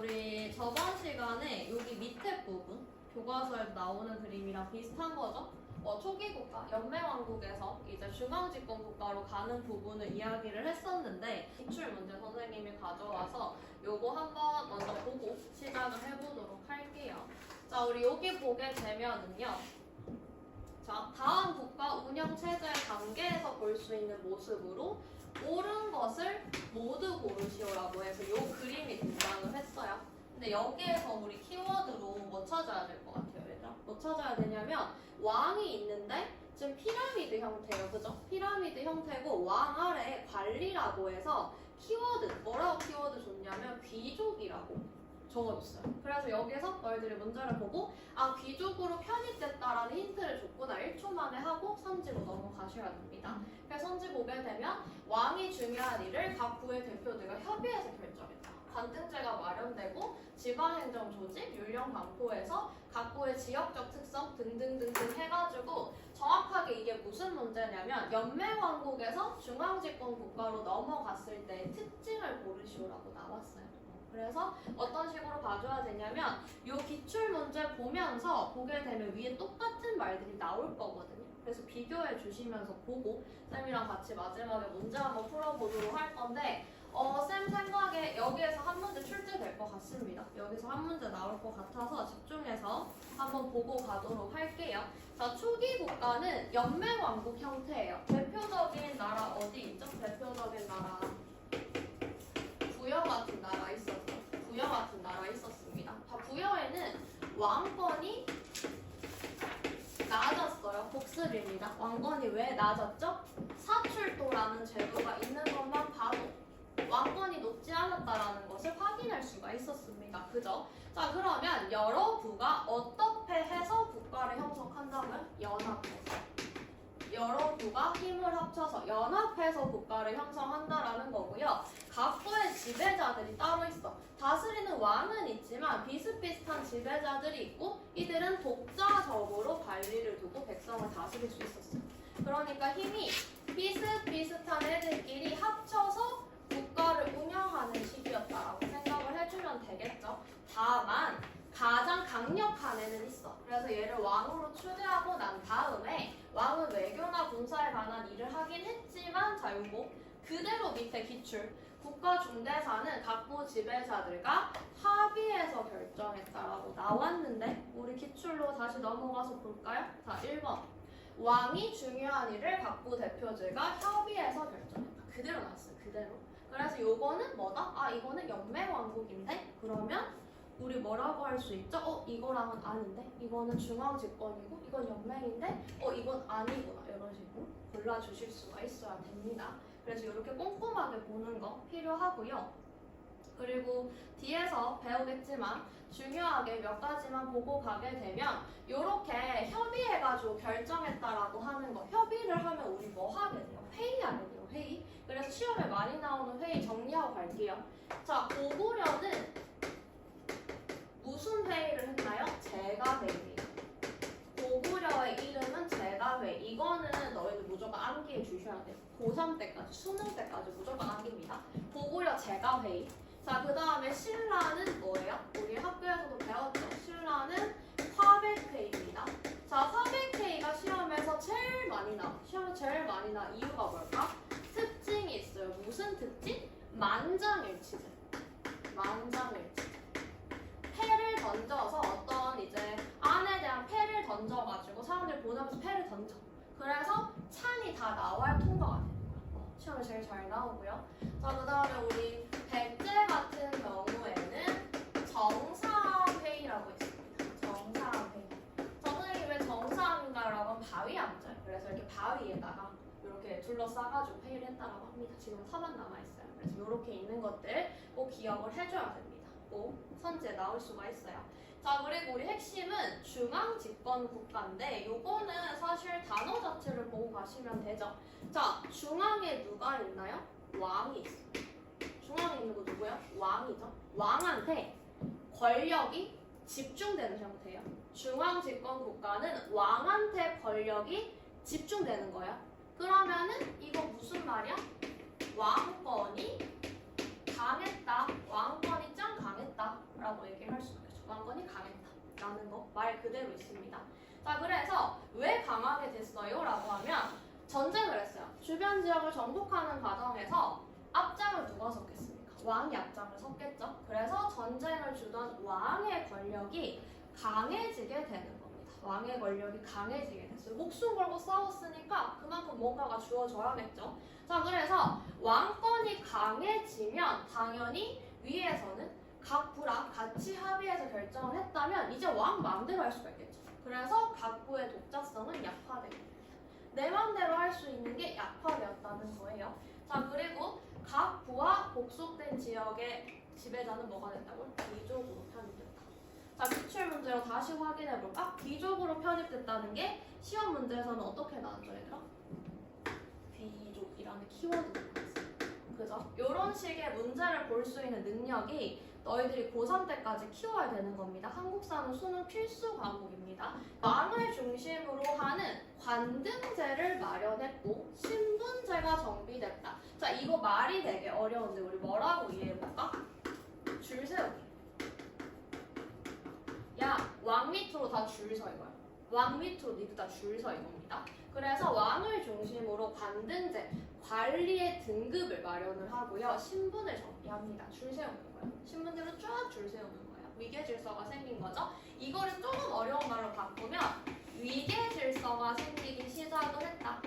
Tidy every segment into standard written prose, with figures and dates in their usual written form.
우리 저번 시간에 여기 밑에 부분 교과서에 나오는 그림이랑 비슷한 거죠? 초기 국가, 연맹왕국에서 이제 중앙집권 국가로 가는 부분을 이야기를 했었는데 기출 문제 선생님이 가져와서 요거 한번 먼저 보고 시작을 해보도록 할게요. 자, 우리 여기 보게 되면은요. 자, 다음 국가 운영 체제의 단계에서 볼 수 있는 모습으로 옳은 것을 모두 고르시오라고 해서 요 그림이 등장을 했어요. 근데 여기에서 우리 키워드로 뭐 찾아야 될 것 같아요, 얘들아? 뭐 찾아야 되냐면 왕이 있는데 지금 피라미드 형태예요, 그죠? 피라미드 형태고 왕 아래에 관리라고 해서 키워드, 뭐라고 키워드 줬냐면 귀족이라고 적어줬어요. 그래서 여기서 너희들이 문제를 보고 아, 귀족으로 편입됐다라는 힌트를 줬구나 1초 만에 하고 선지로 넘어가셔야 됩니다. 그래서 선지 보게 되면 왕이 중요한 일을 각 부의 대표들과 협의해서 결정했다. 관등제가 마련되고 지방행정 조직, 율령 반포에서 각 부의 지역적 특성 등등등등 해가지고 정확하게 이게 무슨 문제냐면 연맹왕국에서 중앙집권 국가로 넘어갔을 때의 특징을 고르시오라고 나왔어요. 그래서 어떤 식으로 봐줘야 되냐면 이 기출문제 보면서 보게 되면 위에 똑같은 말들이 나올 거거든요. 그래서 비교해 주시면서 보고 쌤이랑 같이 마지막에 문제 한번 풀어보도록 할 건데 쌤 생각에 여기에서 한 문제 출제될 것 같습니다. 여기서 한 문제 나올 것 같아서 집중해서 한번 보고 가도록 할게요. 자, 초기 국가는 연맹왕국 형태예요. 대표적인 나라 어디 있죠? 대표적인 나라 부여 같은 나라 있었죠. 부여 같은 나라 있었습니다. 부여에는 왕권이 낮았어요. 복습입니다. 왕권이 왜 낮았죠? 사출도라는 제도가 있는 것만 봐도 왕권이 높지 않았다라는 것을 확인할 수가 있었습니다. 그죠? 자, 그러면 여러 부가 어떻게 해서 국가를 형성한다면 연합해서. 여러 부가 힘을 합쳐서 연합해서 국가를 형성한다라는 거고요. 각 부의 지배자들이 따로 있어. 다스리는 왕은 있지만 비슷비슷한 지배자들이 있고 이들은 독자적으로 관리를 두고 백성을 다스릴 수 있었어요. 그러니까 힘이 비슷비슷한 애들끼리 합쳐서 국가를 운영하는 시기였다라고 생각을 해주면 되겠죠. 다만 가장 강력한 애는 있어. 그래서 얘를 왕으로 추대하고 난 다음에 왕은 외교나 군사에 관한 일을 하긴 했지만 자, 요거 그대로 밑에 기출 국가 중대사는 각부 지배자들과 합의해서 결정했다라고 나왔는데 우리 기출로 다시 넘어가서 볼까요? 자, 1번 왕이 중요한 일을 각부 대표들과 협의해서 결정했다. 그대로 나왔어요. 그대로. 그래서 요거는 뭐다? 아, 이거는 연맹왕국인데 그러면 우리 뭐라고 할 수 있죠? 이거랑은 아닌데? 이거는 중앙집권이고 이건 연맹인데? 이건 아니구나. 이런 식으로 골라주실 수가 있어야 됩니다. 그래서 이렇게 꼼꼼하게 보는 거 필요하고요. 그리고 뒤에서 배우겠지만 중요하게 몇 가지만 보고 가게 되면 이렇게 협의해가지고 결정했다라고 하는 거 협의를 하면 우리 뭐 하게 돼요? 회의하게 돼요. 회의. 그래서 시험에 많이 나오는 회의 정리하고 갈게요. 자, 고구려는 무슨 회의를 했나요? 제가회의. 고구려의 이름은 제가회의. 이거는 너희들 무조건 암기해 주셔야 돼요. 고3 때까지, 수능 때까지 무조건 암기입니다. 고구려 제가회의. 자, 그 다음에 신라는 뭐예요? 우리 학교에서도 배웠죠? 신라는 화백회의입니다. 자, 화백회의가 시험에서 제일 많이 나. 시험에 제일 많이 나 이유가 뭘까? 특징이 있어요. 무슨 특징? 만장일치제. 만장일치. 패를 던져서 어떤 이제 안에 대한 패를 던져가지고 사람들 보내면서 패를 던져. 그래서 찬이 다 나와야 통과가 되는 거야. 시험에 제일 잘 나오고요. 자, 그 다음에 우리 백제 같은 경우에는 정사회의라고 있습니다. 정사회의. 선생님이 왜 정사인가라고 하면 바위 암자예요. 그래서 이렇게 바위에다가 이렇게 둘러싸가지고 회의를 했다라고 합니다. 지금 서만 남아있어요. 그래서 이렇게 있는 것들 꼭 기억을 해줘야 됩니다. 선지에 나올 수가 있어요. 자, 그리고 우리 핵심은 중앙집권 국가인데 요거는 사실 단어 자체를 보고 가시면 되죠. 자, 중앙에 누가 있나요? 왕이 있어요. 중앙에 있는 거 누구요? 왕이죠. 왕한테 권력이 집중되는 형태예요. 중앙집권 국가는 왕한테 권력이 집중되는 거야. 그러면은 이거 무슨 말이야? 왕권이 강했다. 왕권이 짱 강했다. 거 말 그대로 있습니다. 자, 그래서 왜 강하게 됐어요? 라고 하면 전쟁을 했어요. 주변 지역을 정복하는 과정에서 앞장을 누가 섰겠습니까? 왕이 앞장을 섰겠죠. 그래서 전쟁을 주던 왕의 권력이 강해지게 되는 겁니다. 왕의 권력이 강해지게 됐어요. 목숨 걸고 싸웠으니까 그만큼 뭔가가 주어져야겠죠. 자, 그래서 왕권이 강해지면 당연히 위에서는 각 부랑 같이 합의해서 결정을 했다면 이제 왕 마음대로 할 수가 있겠죠. 그래서 각 부의 독자성은 약화되게 됩니다. 내 마음대로 할 수 있는 게 약화되었다는 거예요. 자, 그리고 각 부와 복속된 지역의 지배자는 뭐가 된다고? 귀족으로 편입됐다. 자, 기출 문제로 다시 확인해 볼까? 귀족으로 편입됐다는 게 시험 문제에서는 어떻게 나왔죠, 얘들아? 귀족이라는 키워드가 나왔어요. 그죠? 이런 식의 문제를 볼 수 있는 능력이 너희들이 고3 때까지 키워야 되는 겁니다. 한국사는 수능 필수 과목입니다. 왕을 중심으로 하는 관등제를 마련했고 신분제가 정비됐다. 자, 이거 말이 되게 어려운데 우리 뭐라고 이해해볼까? 줄 세우기. 야, 왕 밑으로 다 줄 서 이거야. 왕 밑으로 니들 다 줄 서 이겁니다. 그래서 왕을 중심으로 관등제, 관리의 등급을 마련을 하고요. 신분을 정비합니다. 줄 세우는 거예요. 신분대로 쫙 줄 세우는 거예요. 위계 질서가 생긴 거죠. 이거를 조금 어려운 말로 바꾸면 위계 질서가 생기기 시작을 했다.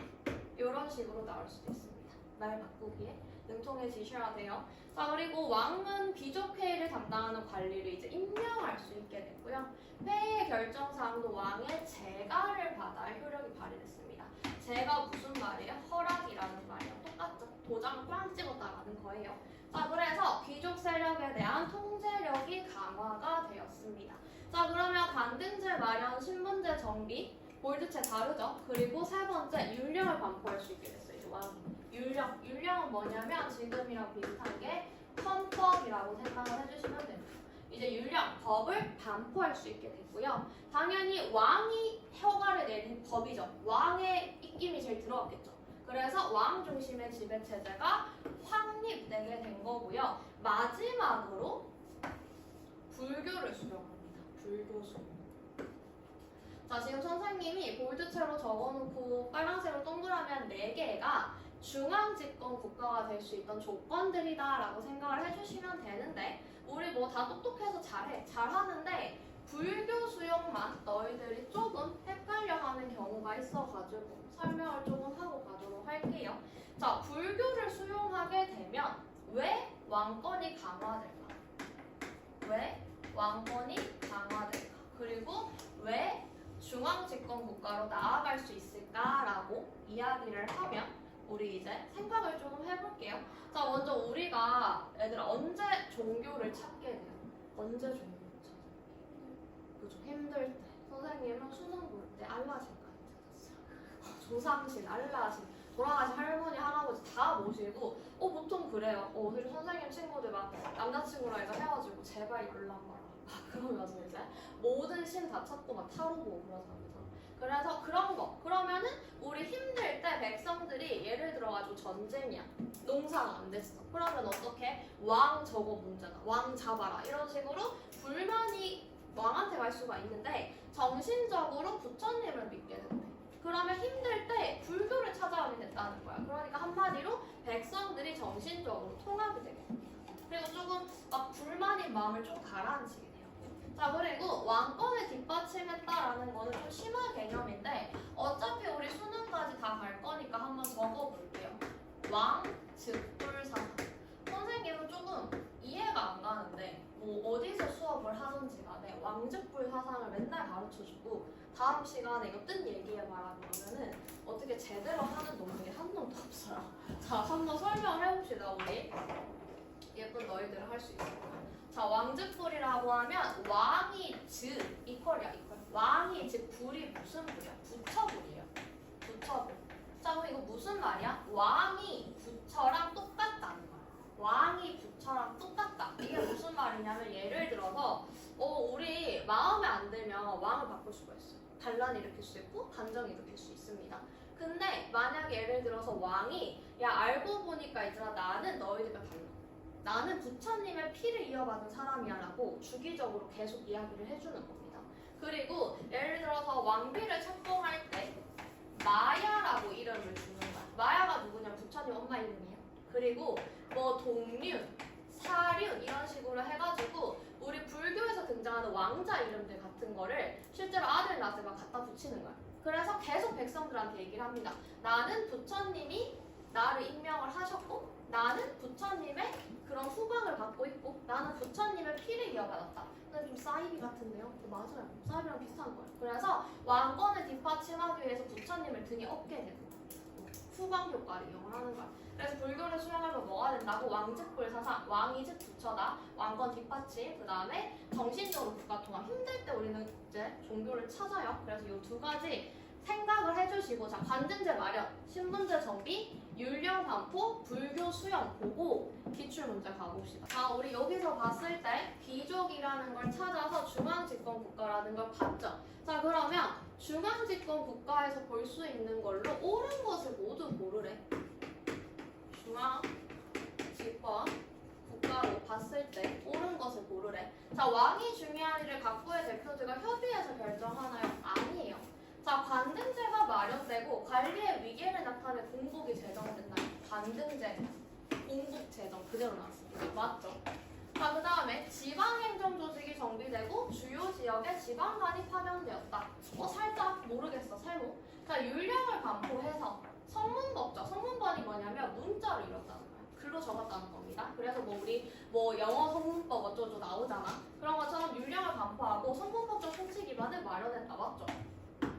이런 식으로 나올 수도 있습니다. 말 바꾸기에 능통해지셔야 돼요. 자, 그리고 왕은 귀족회의를 담당하는 관리를 이제 임명할 수 있게 됐고요. 회의의 결정사항도 왕의 재가를 받아야 효력이 발휘됐습니다. 재가 무슨 말이에요? 허락이라는 말이에요. 똑같죠? 도장을 꽝 찍었다라는 거예요. 자, 그래서 귀족 세력에 대한 통제력이 강화가 되었습니다. 자, 그러면 관등제 마련, 신분제 정비, 볼드체 다르죠? 그리고 세 번째, 율령을 반포할 수 있게 됐어요. 이제 왕이. 율령은 뭐냐면 지금이랑 비슷한 게 헌법이라고 생각을 해주시면 됩니다. 이제 율령, 법을 반포할 수 있게 됐고요. 당연히 왕이 허가를 내린 법이죠. 왕의 입김이 제일 들어갔겠죠. 그래서 왕 중심의 지배체제가 확립되게 된 거고요. 마지막으로 불교를 수용합니다. 불교 수용. 자, 지금 선생님이 볼드체로 적어놓고 빨간색으로 동그라미 한 4개가 중앙집권 국가가 될 수 있던 조건들이다 라고 생각을 해주시면 되는데 우리 뭐 다 똑똑해서 잘하는데 불교 수용만 너희들이 조금 헷갈려하는 경우가 있어가지고 설명을 조금 하고 가도록 할게요. 자, 불교를 수용하게 되면 왜 왕권이 강화될까? 왜 왕권이 강화될까? 그리고 왜 중앙집권 국가로 나아갈 수 있을까라고 이야기를 하면 우리 이제 생각을 조금 해볼게요. 자, 먼저 우리가 얘들아 언제 종교를 찾게 돼요? 언제 종교를 찾아요? 그죠? 힘들 때. 선생님은 수능 볼 때 알라신까지 찾았어요. 조상신, 알라신, 돌아가신 할머니, 할아버지 다 모시고 보통 그래요. 그리고 선생님 친구들 막 남자친구랑 이제 헤어지고 제발 연락 와라. 그러면서 이제 모든 신 다 찾고 막 타로 보고 그러잖아요. 그래서 그런 거. 그러면은 우리 힘들 때 백성들이 예를 들어가지고 전쟁이야. 농사가 안 됐어. 그러면 어떻게? 왕 저거 문제다. 왕 잡아라. 이런 식으로 불만이 왕한테 갈 수가 있는데 정신적으로 부처님을 믿게 된대. 그러면 힘들 때 불교를 찾아오게 됐다는 거야. 그러니까 한마디로 백성들이 정신적으로 통합이 되게 됩니다. 그리고 조금 막 불만인 마음을 좀 가라앉히게 돼요. 자, 그리고 왕권을 뒷받침했다라는 거는 좀 심한 개념인데 어차피 우리 수능까지 다 갈 거니까 한번 적어볼게요. 왕즉불사상. 선생님은 조금 이해가 안 가는데 뭐 어디서 수업을 하든지 간에 왕즉불사상을 맨날 가르쳐주고 다음 시간에 이거 뜬 얘기해봐라 그러면은 어떻게 제대로 하는 놈들이 한 놈도 없어요. 자, 한번 설명을 해봅시다. 우리 예쁜 너희들은 할 수 있을 거야. 자, 왕즉불이라고 하면 왕이 즉 이퀄이야 이퀄. 왕이 즉 불이 무슨 불이야? 부처불이에요. 부처불. 자, 그럼 이거 무슨 말이야? 왕이 부처랑 똑같다는 거야. 왕이 부처랑 똑같다. 이게 무슨 말이냐면 예를 들어서 우리 마음에 안 들면 왕을 바꿀 수가 있어요. 반란 일으킬 수 있고 반정 일으킬 수 있습니다. 근데 만약에 예를 들어서 왕이 야 알고 보니까 얘들아 나는 너희들과 달라. 나는 부처님의 피를 이어받은 사람이야 라고 주기적으로 계속 이야기를 해주는 겁니다. 그리고 예를 들어서 왕비를 책봉할 때 마야라고 이름을 주는 거야. 마야가 누구냐면 부처님 엄마 이름이에요. 그리고 뭐 동륜, 사륜 이런 식으로 해가지고 우리 불교에서 등장하는 왕자 이름들 같은 거를 실제로 아들 낳으면 갖다 붙이는 거야. 그래서 계속 백성들한테 얘기를 합니다. 나는 부처님이 나를 임명을 하셨고 나는 부처님의 그런 후광을 받고 있고 나는 부처님의 피를 이어받았다. 근데 좀 사이비 같은데요? 맞아요. 사이비랑 비슷한 거예요. 그래서 왕권을 뒷받침하기 위해서 부처님을 등에 업게 되고 후광 효과를 이용하는 거야. 그래서 불교를 수행하면 뭐가 된다고? 왕즉불 사상, 왕이 즉 부처다, 왕권 뒷받침, 그 다음에 정신적으로 국가 통합. 힘들 때 우리는 이제 종교를 찾아요. 그래서 이 두 가지 생각을 해주시고, 자, 관등제 마련, 신분제 정비, 율령 반포, 불교 수영 보고 기출 문제 가봅시다. 자, 우리 여기서 봤을 때 귀족이라는 걸 찾아서 중앙집권 국가라는 걸 봤죠. 자, 그러면 중앙집권 국가에서 볼 수 있는 걸로 옳은 것을 모두 고르래. 중앙집권 국가로 봤을 때 옳은 것을 고르래. 자, 왕이 중요한 일을 각부의 대표들과 협의해서 결정하나요? 아니에요. 자, 관등제가 마련되고 관리의 위계를 나타내 공복이 제정된다요. 관등제, 공복 제정 그대로 나왔습니다. 맞죠? 자, 그 다음에 지방행정조직이 정비되고 주요 지역에 지방관이 파견되었다. 살짝 모르겠어, 세모. 자, 율령을 반포해서 성문법적, 성문법이 뭐냐면 문자로 이뤘다는 거야. 글로 적었다는 겁니다. 그래서 뭐 우리 뭐 영어 성문법 어쩌고 나오잖아. 그런 것처럼 율령을 반포하고 성문법적 통치 기반을 마련했다. 맞죠?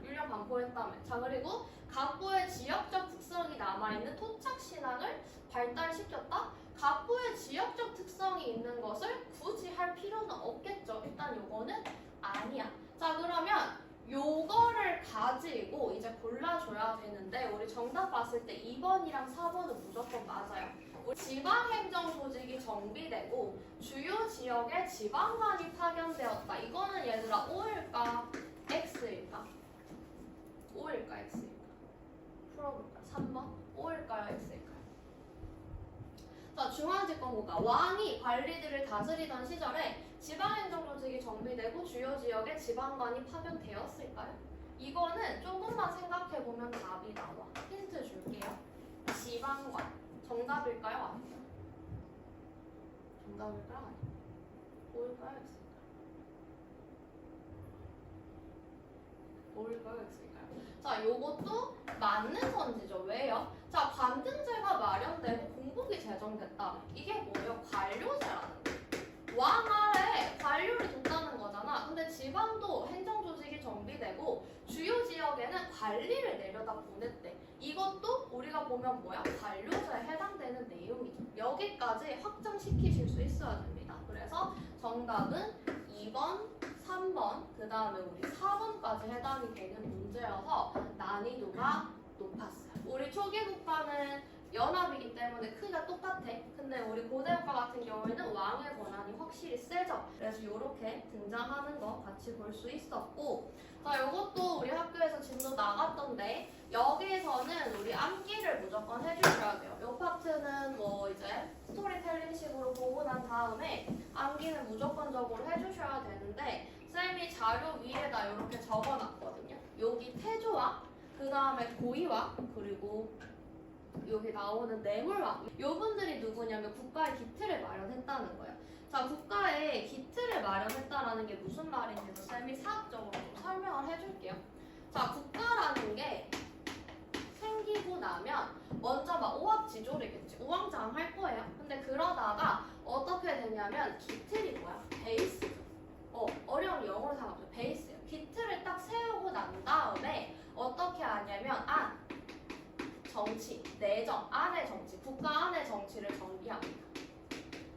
율령 반포했다며. 자, 그리고 각부의 지역적 특성이 남아있는 토착신앙을 발달시켰다? 각부의 지역적 특성이 있는 것을 굳이 할 필요는 없겠죠. 일단 요거는 아니야. 자, 그러면 요거를 가지고 이제 골라줘야 되는데 우리 정답 봤을 때 2번이랑 4번은 무조건 맞아요. 우리 지방행정 조직이 정비되고 주요 지역에 지방관이 파견되었다. 이거는 얘들아 O일까 X일까? O일까 X일까? 풀어볼까? 3번? O일까요 X일까요? 자, 중앙집권국가 왕이 관리들을 다스리던 시절에 지방행정조직이 정비되고 주요 지역에 지방관이 파견되었을까요? 이거는 조금만 생각해보면 답이 나와. 힌트 줄게요. 지방관. 정답일까요? 아니요. 정답일까요? 아니요. O일까요? X일까요? O일까요? X일까요? 자, 요것도 맞는 선지죠. 왜요? 자, 관등제가 마련되고 공복이 제정됐다. 이게 뭐예요? 관료제라는 거예요. 왕 아래 관료를 뒀다는 거잖아. 근데 지방도 행정조직이 정비되고 주요 지역에는 관리를 내려다 보냈대. 이것도 우리가 보면 뭐야? 관료제에 해당되는 내용이죠. 여기까지 확정시키실 수 있어야 됩니다. 그래서 정답은 2번, 3번, 그 다음에 우리 4번까지 해당이 되는 문제여서 난이도가 높았어요. 우리 초기 국가는 연합이기 때문에 크기가 똑같아. 근데 우리 고대국가 같은 경우에는 왕의 권한이 확실히 세죠. 그래서 이렇게 등장하는 거 같이 볼 수 있었고, 자, 이것도 우리 학교에서 진도 나갔던데 여기서는 우리 암기를 무조건 해주셔야 돼요. 이 파트는 뭐 이제 스토리텔링식으로 보고 난 다음에 암기는 무조건적으로 해주셔야 되는데 쌤이 자료 위에다 이렇게 적어놨거든요. 여기 태조와 그 다음에 고의와 그리고 여기 나오는 뇌물왕, 요분들이 누구냐면 국가의 기틀을 마련했다는 거예요. 자, 국가의 기틀을 마련했다라는 게 무슨 말인지 쌤이 사학적으로 좀 설명을 해줄게요. 자, 국가라는 게 생기고 나면 먼저 막 오합지졸이겠지. 우왕좌왕할 거예요. 근데 그러다가 어떻게 되냐면 기틀이 뭐야? 베이스. 어려운 영어로 생각해보세요. 베이스예요. 기틀을 딱 세우고 난 다음에 어떻게 하냐면 정치, 내정, 안의 정치, 국가 안의 정치를 정비합니다.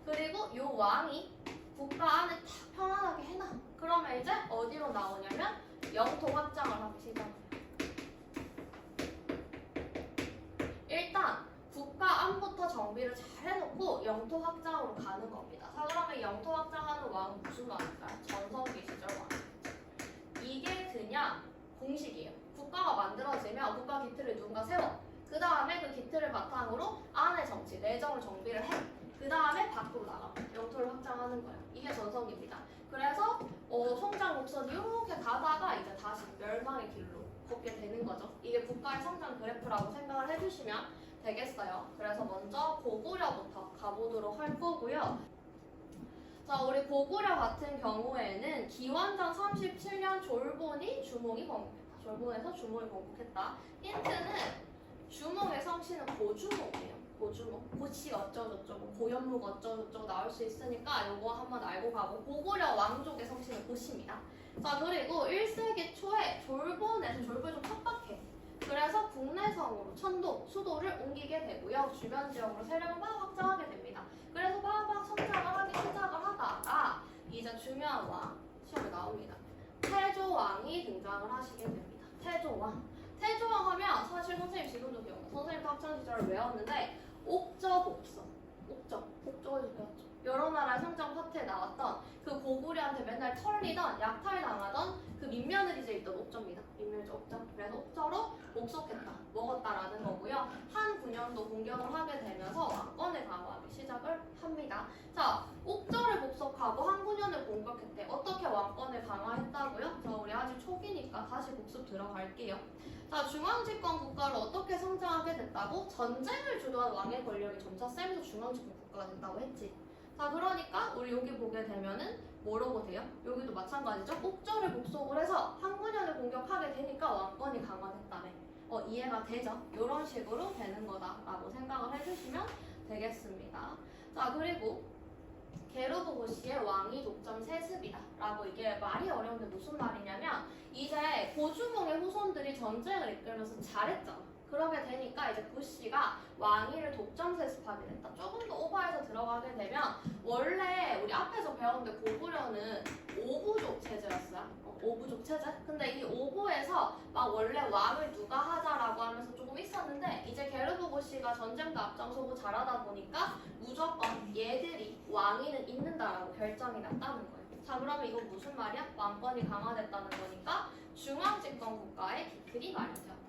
그리고 요 왕이 국가 안에 딱 편안하게 해놔. 그러면 이제 어디로 나오냐면 영토 확장을 하기 시작해요. 일단 국가 안부터 정비를 잘 해놓고 영토 확장으로 가는 겁니다. 자, 그러면 영토 확장하는 왕은 무슨 왕일까요? 전성기 시절 왕. 이게 그냥 공식이에요. 국가가 만들어지면 국가 기틀을 누군가 세워. 그 다음에 그 기틀을 바탕으로 안의 정치, 내정을 정비를 해. 그 다음에 밖으로 나가. 영토를 확장하는 거예요. 이게 전성기입니다. 그래서 성장 곡선이 이렇게 가다가 이제 다시 멸망의 길로 걷게 되는 거죠. 이게 국가의 성장 그래프라고 생각을 해주시면 되겠어요. 그래서 먼저 고구려부터 가보도록 할 거고요. 자, 우리 고구려 같은 경우에는 기원전 37년 졸본이 주몽이 건국했다. 졸본에서 주몽이 건국했다. 힌트는 주몽의 성씨는 고주몽이에요. 고주몽. 고씨 어쩌고저쩌고 고현묵 어쩌고저쩌고 나올 수 있으니까 요거 한번 알고 가고, 고구려 왕족의 성씨는 고씨입니다. 자, 그리고 1세기 초에 졸본이 좀 척박해. 그래서 국내성으로 천도, 수도를 옮기게 되고요. 주변 지역으로 세력을 막 확장하게 됩니다. 그래서 막 성장을 하기 시작을 하다가 이제 중요한 왕, 시험에 나옵니다. 태조왕이 등장을 하시게 됩니다. 태조왕. 태조왕 하면 사실 선생님 지금도 기억나. 선생님도 학창시절을 외웠는데 옥저복서. 옥저에서 배웠죠. 여러 나라의 성장 파트에 나왔던 그 고구려한테 맨날 털리던 약탈당하던 그 민며느리제 있던 옥저입니다. 민며느리제 옥저. 그래서 옥저로 복속했다, 먹었다라는 거고요. 한 9년도 공격을 하게 되면서 왕권을 강화하기 시작을 합니다. 자, 옥저를 복속하고 한 9년을 공격했대. 어떻게 왕권을 강화했다고요? 자, 우리 아직 초기니까 다시 복습 들어갈게요. 자, 중앙집권 국가를 어떻게 성장하게 됐다고? 전쟁을 주도한 왕의 권력이 점차 세면서 중앙집권 국가가 됐다고 했지. 자, 그러니까 우리 여기 보게 되면은 뭐라고 돼요? 여기도 마찬가지죠. 옥저를 복속을 해서 한 9년을 공격하게 되니까 왕권이 강화됐다며. 이해가 되죠? 이런 식으로 되는 거다라고 생각을 해주시면 되겠습니다. 자, 그리고 게르도 고시의 왕위 독점 세습이다 라고, 이게 말이 어려운데 무슨 말이냐면 이제 고주몽의 후손들이 전쟁을 이끌면서 잘했잖아. 그러게 되니까 이제 고시가 왕위를 독점 세습하게 됐다. 조금 더 오버해서 들어가게 되면, 원래 우리 앞에서 배웠는데 고구려는 5부족 체제였어요. 5부족 체제? 근데 이 5부에서 막 원래 왕을 누가 하자라고 하면서 조금 있었는데, 이제 게르도 고시가 전쟁도 앞장서고 잘하다 보니까 무조건 얘들이 왕위는 있는다라고 결정이 났다는 거예요. 자, 그러면 이건 무슨 말이야? 왕권이 강화됐다는 거니까 중앙집권 국가의 기틀이 마련되었다.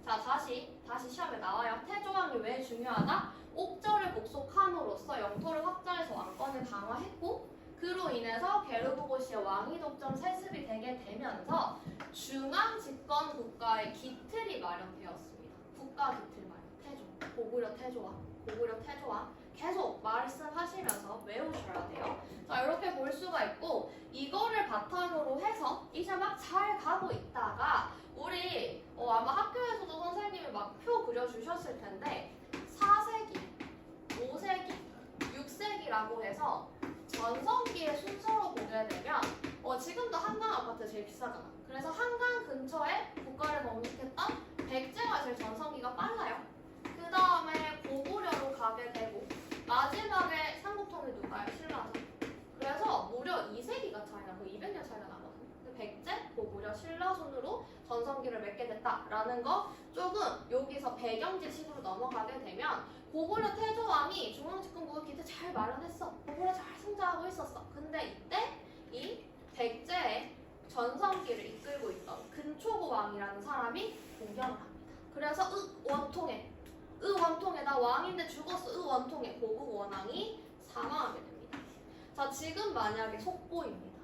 자, 다시 시험에 나와요. 태조왕이 왜 중요하다? 옥저를 복속함으로써 영토를 확장해서 왕권을 강화했고, 그로 인해서 게르도 고시의 왕위 독점 세습이 되게 되면서 중앙 집권 국가의 기틀이 마련되었습니다. 국가 기틀 마련. 태조, 고구려 태조왕 계속 말씀하시면서 외우셔야 돼요. 자, 이렇게 볼 수가 있고, 이거를 바탕으로 해서 이제 막 잘 가고 있다가 우리 아마 학교에서도 선생님이 막 표 그려주셨을 텐데 4세기, 5세기, 6세기라고 해서 전성기의 순서로 보게 되면 지금도 한강 아파트 제일 비싸잖아. 그래서 한강 근처에 국가를 건국했던 백제가 제일 전성기가 빨라요. 그 다음에 고구려로 가게 되고, 마지막에 삼국통일 누가요? 신라죠. 그래서 무려 2세기가 차이나, 거의 200년 차이가 나거든요. 백제, 고구려, 신라 순으로 전성기를 맺게 됐다라는 거 조금 여기서 배경지식으로 넘어가게 되면, 고구려 태조왕이 중앙집권국을 기대 잘 마련했어. 고구려 잘 성장하고 있었어. 근데 이때 이 백제의 전성기를 이끌고 있던 근초고 왕이라는 사람이 공격을 합니다. 그래서 원통에 나 왕인데 죽었어. 원통에 고국 원왕이 사망하게 됩니다. 자, 지금 만약에 속보입니다.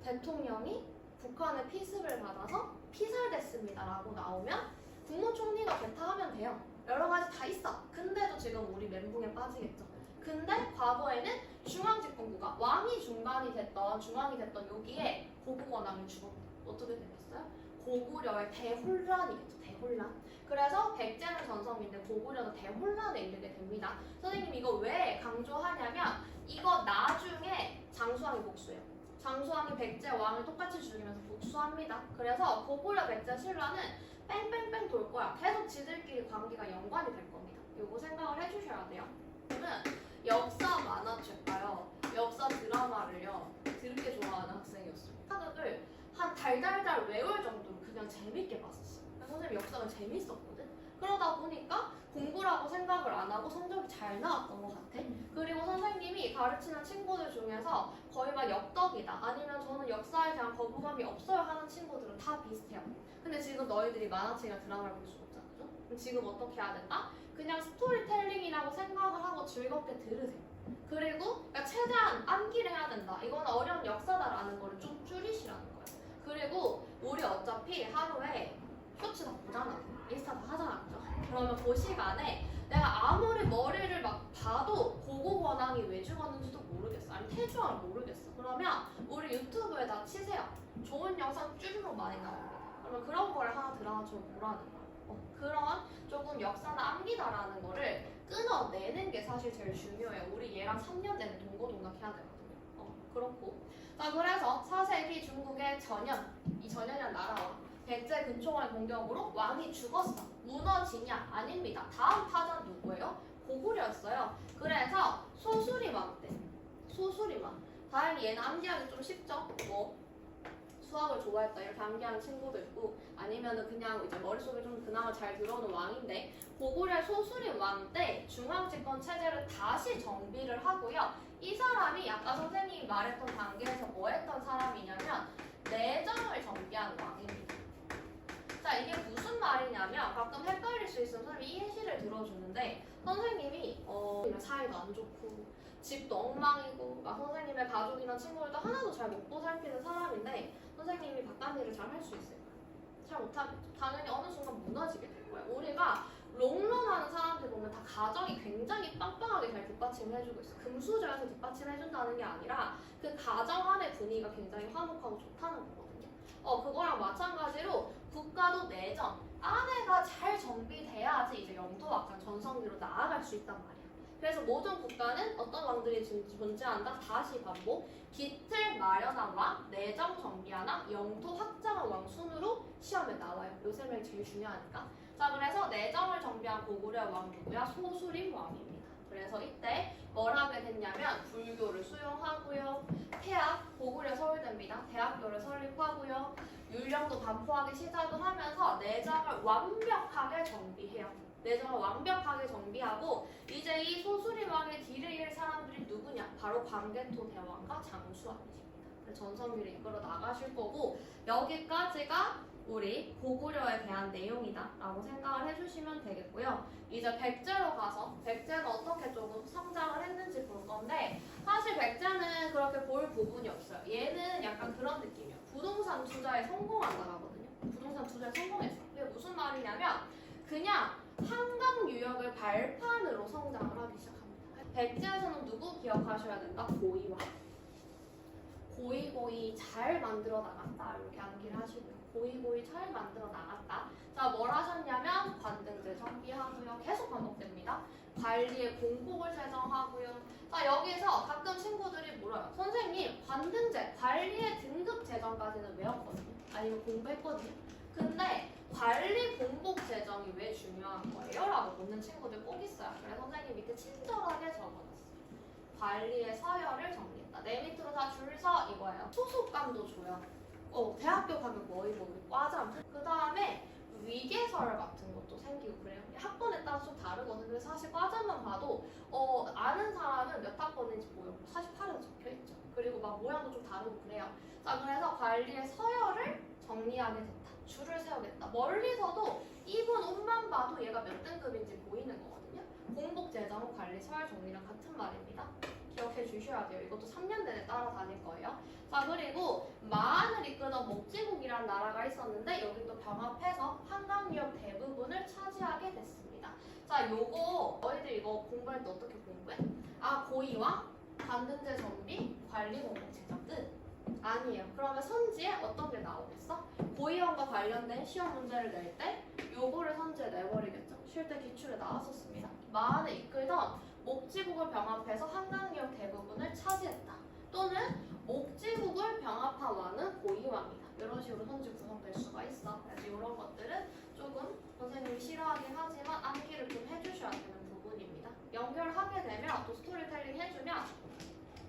대통령이 북한의 피습을 받아서 피살됐습니다 라고 나오면 국무총리가 개타하면 돼요. 여러 가지 다 있어. 근데도 지금 우리 멘붕에 빠지겠죠. 근데 과거에는 중앙집권국가, 왕이 중간이 됐던 여기에 고국 원왕이 죽었다. 어떻게 되겠어요? 고구려의 대혼란이겠죠. 대혼란. 그래서 백제는 전성기인데 고구려는 대혼란에 이르게 됩니다. 선생님 이거 왜 강조하냐면, 이거 나중에 장수왕이 복수해요. 장수왕이 백제 왕을 똑같이 죽이면서 복수합니다. 그래서 고구려, 백제, 신라는 뺑뺑뺑 돌 거야. 계속 지들끼리 관계가 연관이 될 겁니다. 요거 생각을 해주셔야 돼요. 저는 역사 만화책가요, 역사 드라마를요 되게 좋아하는 학생이었어요. 하나를 한 달달달 외울 정도로 그냥 재밌게 봤었어요. 선생님 역사가 재밌었거든. 그러다 보니까 공부라고 생각을 안 하고 성적이 잘 나왔던 것 같아. 그리고 선생님이 가르치는 친구들 중에서 거의 막 엽떡이다, 아니면 저는 역사에 대한 거부감이 없어요 하는 친구들은 다 비슷해요. 근데 지금 너희들이 만화책이나 드라마를 볼 수 없잖아. 그죠? 그럼 지금 어떻게 해야 된다? 그냥 스토리텔링이라고 생각을 하고 즐겁게 들으세요. 그리고 그러니까 최대한 암기를 해야 된다. 이거는 어려운 역사다라는 거를 좀 우리 어차피 하루에 쇼츠 다 보잖아. 인스타 다 하잖아. 그죠? 그러면 그 시간에 내가 아무리 머리를 막 봐도 보고 권항이 왜 죽었는지도 모르겠어. 아니 태주왕을 모르겠어. 그러면 우리 유튜브에다 치세요. 좋은 영상 쭈루룩 많이 나옵니다. 그러면 그런 거를 하나 들어가서 보라는 거야. 그런 조금 역사나 암기다라는 거를 끊어내는 게 사실 제일 중요해요. 우리 얘랑 3년 내내 동고동락해야 되거든요. 그렇고. 자, 그래서 4세기 중국의 전현, 이 전현이라는 나라와 백제 근총의 공격으로 왕이 죽었어. 무너지냐? 아닙니다. 다음 타자는 누구예요? 고구려였어요. 그래서 소수리왕 때. 소수리왕. 다행히 얘는 암기하기 좀 쉽죠? 뭐 수학을 좋아했다 이렇게 암기하는 친구도 있고 아니면은 그냥 이제 머릿속에 좀 그나마 잘 들어오는 왕인데 고구려 소수리왕 때 중앙집권 체제를 다시 정비를 하고요. 이 사람이 아까 선생님이 말했던 단계에서 뭐 했던 사람이냐면 내정을 정비한 왕입니다. 자, 이게 무슨 말이냐면 가끔 헷갈릴 수 있으면 선생님이 이 예시를 들어주는데 선생님이 사이도 안 좋고 집도 엉망이고 막 선생님의 가족이나 친구들도 하나도 잘 못 보살피는 사람인데 선생님이 바깥일을 잘 할 수 있을까요? 잘 못하겠죠. 당연히 어느 순간 무너지게 될 거예요. 우리가 롱런하는 사람들 보면 다 가정이 굉장히 빵빵하게 잘 뒷받침을 해주고 있어. 금수저에서 뒷받침해준다는 게 아니라 그 가정 안의 분위기가 굉장히 화목하고 좋다는 거거든요. 그거랑 마찬가지로 국가도 내정, 안에가 잘 정비돼야지 이제 영토악한 전성기로 나아갈 수 있단 말이야. 그래서 모든 국가는 어떤 왕들이 존재한다. 다시 반복. 기틀 마련한 왕, 내정 정비한 왕, 영토 확장한 왕 순으로 시험에 나와요. 요 세 명이 제일 중요하니까. 자, 그래서 내정을 정비한 고구려 왕 누구야? 소수림 왕입니다. 그래서 이때 뭘 하게 됐냐면 불교를 수용하고요. 태학, 고구려 서울대입니다. 대학교를 설립하고요. 율령도 반포하기 시작을 하면서 내정을 완벽하게 정비해요. 내정을 완벽하게 정비하고 이제 이 소수림 왕의 뒤를 이을 사람들이 누구냐? 바로 광개토 대왕과 장수왕이십니다. 전성기를 이끌어 나가실 거고 여기까지가 우리 고구려에 대한 내용이다 라고 생각을 해주시면 되겠고요. 이제 백제로 가서 백제는 어떻게 조금 성장을 했는지 볼 건데 사실 백제는 그렇게 볼 부분이 없어요. 얘는 약간 그런 느낌이에요. 부동산 투자에 성공한 나라거든요. 부동산 투자에 성공했어. 그게 무슨 말이냐면 그냥 한강 유역을 발판으로 성장을 하기 시작합니다. 백제에서는 누구 기억하셔야 된다? 고이왕. 고이고이 잘 만들어 나갔다. 이렇게 암기를 하시고요. 고이고이 잘 만들어 나갔다. 자, 뭘 하셨냐면 관등제 정비하고요. 계속 반복됩니다. 관리의 공복을 제정하고요. 자, 여기서 가끔 친구들이 물어요. 선생님, 관등제, 관리의 등급 제정까지는 외웠거든요. 아니면 공부했거든요. 근데 관리 공복 제정이 왜 중요한 거예요? 라고 묻는 친구들 꼭 있어요. 그래서 선생님 밑에 친절하게 적어놨어요. 관리의 서열을 정리했다. 내 밑으로 다 줄 서 이거예요. 소속감도 줘요. 대학교 가면 뭐 입고 과잠. 그 다음에 위계설 같은 것도 생기고 그래요. 학번에 따라 좀 다르거든요. 근데 사실 과잠만 봐도 아는 사람은 몇 학번인지 보여. 48에도 적혀있죠. 그리고 막 모양도 좀 다르고 그래요. 자, 그래서 관리의 서열을 정리하게 됐다. 줄을 세우겠다. 멀리서도 이분 옷만 봐도 얘가 몇 등급인지 보이는 거거든요. 공복 제정 관리 서열 정리랑 같은 말입니다. 기억해 주셔야 돼요. 이것도 3년 내내 따라다닐 거예요. 자, 그리고 마한을 이끄던 목지국이라는 나라가 있었는데 여기 또 병합해서 한강 유역 대부분을 차지하게 됐습니다. 자, 요거 너희들 이거 공부할 때 어떻게 공부해? 고이왕, 관등제 정비, 관리 공복 제정 끝. 아니에요. 그러면 선지에 어떤 게 나오겠어? 고이왕과 관련된 시험 문제를 낼 때 요거를 선지에 내버리겠죠. 쉴 때 기출에 나왔었습니다. 마한을 이끌던 목지국을 병합해서 한강유역 대부분을 차지했다. 또는 목지국을 병합한 왕은 고이왕이다. 이런 식으로 선지 구성될 수가 있어. 그래서 이런 것들은 조금 선생님이 싫어하긴 하지만 암기를 좀 해주셔야 되는 부분입니다. 연결하게 되면 또 스토리텔링 해주면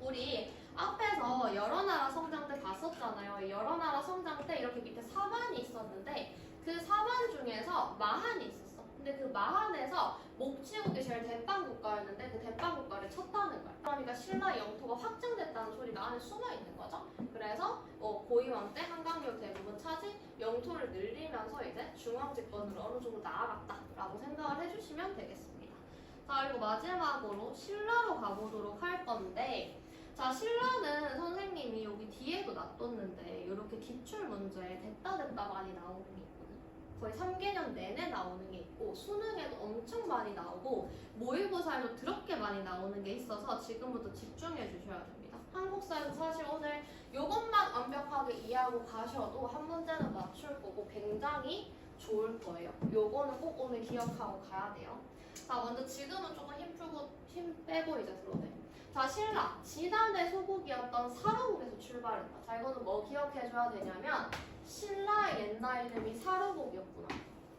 우리 앞에서 여러 나라 성장 때 봤었잖아요. 여러 나라 성장 때 이렇게 밑에 사만이 있었는데 그 사만 중에서 마한이 있었어. 근데 그 마한에서 목지국이 제일 대빵 국가였는데 그 대빵 국가를 쳤다는 거야. 그러니까 신라 영토가 확장됐다는 소리가 안에 숨어 있는 거죠. 그래서 고이왕 때 한강유역 대부분 차지, 영토를 늘리면서 이제 중앙 집권으로 어느 정도 나아갔다라고 생각을 해주시면 되겠습니다. 자, 그리고 마지막으로 신라로 가보도록 할 건데, 자, 신라는 선생님이 여기 뒤에도 놔뒀는데 이런 이렇게 기출 문제에 됐다 많이 나오는 게 있거든. 거의 3개년 내내 나오는 게 있고 수능에도 엄청 많이 나오고 모의고사에도 더럽게 많이 나오는 게 있어서 지금부터 집중해 주셔야 됩니다. 한국사에서 사실 오늘 이것만 완벽하게 이해하고 가셔도 한 문제는 맞출 거고 굉장히 좋을 거예요. 요거는 꼭 오늘 기억하고 가야 돼요. 자, 먼저 지금은 조금 힘 빼고 이제 들어오네. 자, 신라. 지난해 소국이었던 사로국에서 출발했다. 자, 이거는 뭐 기억해줘야 되냐면 신라의 옛날 이름이 사로국이었구나.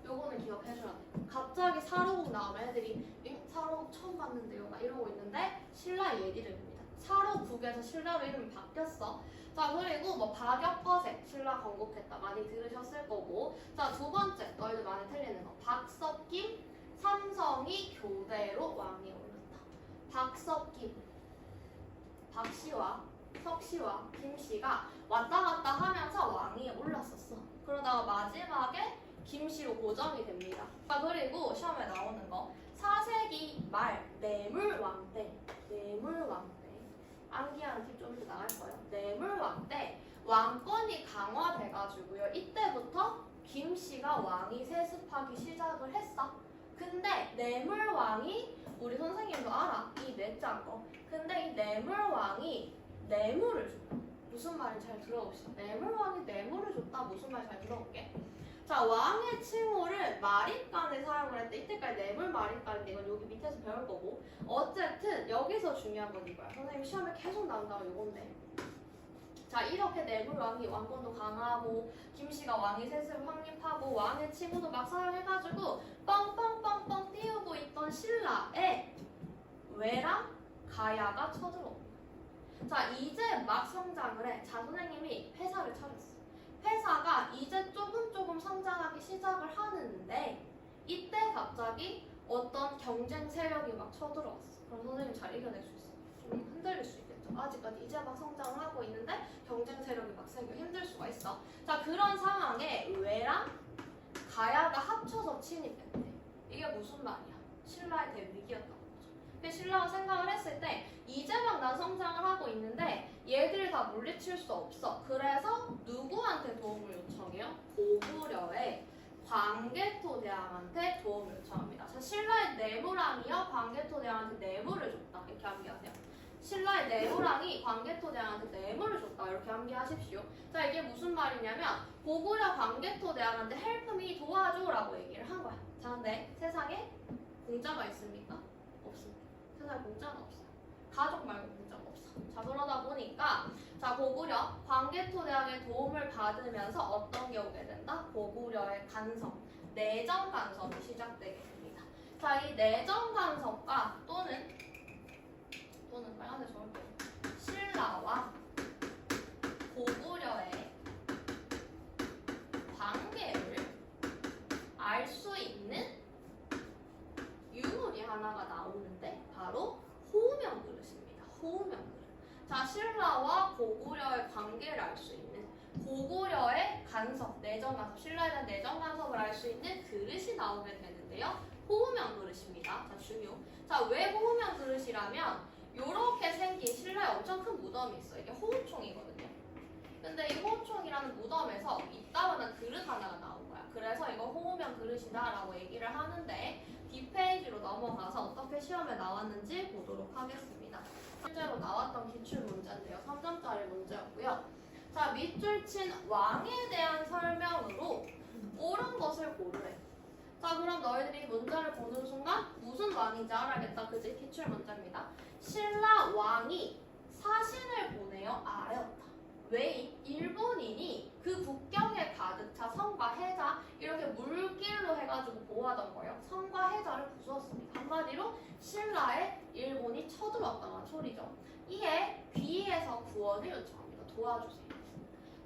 요거는 기억해줘야 돼. 갑자기 사로국 나오면 애들이 사로국 처음 봤는데요 막 이러고 있는데 신라의 옛 이름입니다. 사로국에서 신라로 이름이 바뀌었어. 자, 그리고 뭐 박역거세 신라 건국했다 많이 들으셨을 거고. 자, 두 번째 너희들 많이 틀리는 거 박석김 삼성이 교대로 왕이 올랐다. 박석김 박씨와 석씨와 김씨가 왔다 갔다 하면서 왕위에 올랐었어. 그러다가 마지막에 김씨로 고정이 됩니다. 자, 그리고 시험에 나오는 거 4세기 말 뇌물왕 때 암기하는 팁 좀 더 나갈 거예요. 뇌물왕 때 왕권이 강화돼가지고요. 이때부터 김씨가 왕위 세습하기 시작을 했어. 근데 뇌물왕이 우리 선생님도 알아. 이 뇌짠 거. 근데 이 뇌물왕이 뇌물을 줬다. 무슨 말인지 잘 들어봅시다. 뇌물왕이 뇌물을 줬다. 무슨 말인지 잘 들어볼게. 자, 왕의 칭호를 마립간에 사용을 했대. 이때까지 뇌물 마립간인데 이건 여기 밑에서 배울 거고. 어쨌든 여기서 중요한 건 이거야. 선생님 시험에 계속 나온다고 이건데. 자, 이렇게 뇌물왕이 왕권도 강하고 김씨가 왕위 세습을 확립하고 왕의 칭호도 막 사용해가지고 뻥뻥뻥뻥 띄우고 있던 신라에 왜랑 가야가 쳐들어옵니다. 자, 이제 막 성장을 해. 자, 선생님이 회사를 차렸어. 회사가 이제 조금 성장하기 시작을 하는데 이때 갑자기 어떤 경쟁 세력이 막 쳐들어왔어. 그럼 선생님 잘 이겨낼 수 있어. 좀 흔들릴 수 있겠죠. 아직까지 이제 막 성장을 하고 있는데 경쟁 세력이 막 생겨 힘들 수가 있어. 자, 그런 상황에 왜랑 가야가 합쳐서 침입했대. 이게 무슨 말이야? 신라의 대위기였던 거죠. 근데 신라가 생각을 했을 때 이제 막 난 성장을 하고 있는데 얘들 다 물리칠 수 없어. 그래서 누구한테 도움을 요청해요? 고구려의 광개토대왕한테 도움을 요청합니다. 자, 신라의 뇌물왕이요 광개토대왕한테 뇌물을 줬다. 이렇게 암기하세요. 신라의 뇌물왕이 광개토대왕한테 뇌물을 줬다. 이렇게 암기하십시오. 자, 이게 무슨 말이냐면 고구려 광개토대왕한테 헬프미 도와줘라고 얘기를 한 거야. 자, 근데 세상에 공짜가 있습니까? 없습니다. 세상에 공짜는 없어요. 가족 말고 공짜가 없어. 자, 그러다 보니까 자, 고구려 광개토대왕의 도움을 받으면서 어떤 게 오게 된다? 고구려의 간섭, 내정 간섭이 시작되게 됩니다. 자, 이 내정 간섭과 또는 빨간색 적을게요. 신라와 고구려의 관계를 알 수 있는 유물이 하나가 나오는데 바로 호우명 그릇입니다. 호우명 그릇. 자, 신라와 고구려의 관계를 알 수 있는 고구려의 간섭, 내정 간섭, 신라에 대한 내정 간섭을 알 수 있는 그릇이 나오게 되는데요. 호우명 그릇입니다. 자, 중요. 자, 왜 호우명 그릇이라면 요렇게 생긴 신라에 엄청 큰 무덤이 있어. 이게 호우총이거든요. 근데 이 호우총이라는 무덤에서 이따만한 그릇 하나가 나온 거야. 그래서 이거 호우명 그릇이다라고 얘기를 하는데 뒷페이지로 넘어가서 어떻게 시험에 나왔는지 보도록 하겠습니다. 실제로 나왔던 기출 문제인데요. 3점짜리 문제였고요. 자, 밑줄 친 왕에 대한 설명으로 옳은 것을 고르래. 자, 그럼 너희들이 문제를 보는 순간 무슨 왕인지 알아야겠다. 그지? 기출 문제입니다. 신라 왕이 사신을 보내어 아뢰었다. 왜? 일본인이 그 국경에 가득 차 성과 해자 이렇게 물길로 해가지고 보호하던 거예요. 성과 해자를 부수었습니다. 한마디로 신라에 일본이 쳐들어왔다는 소리죠. 이에 귀에서 구원을 요청합니다. 도와주세요.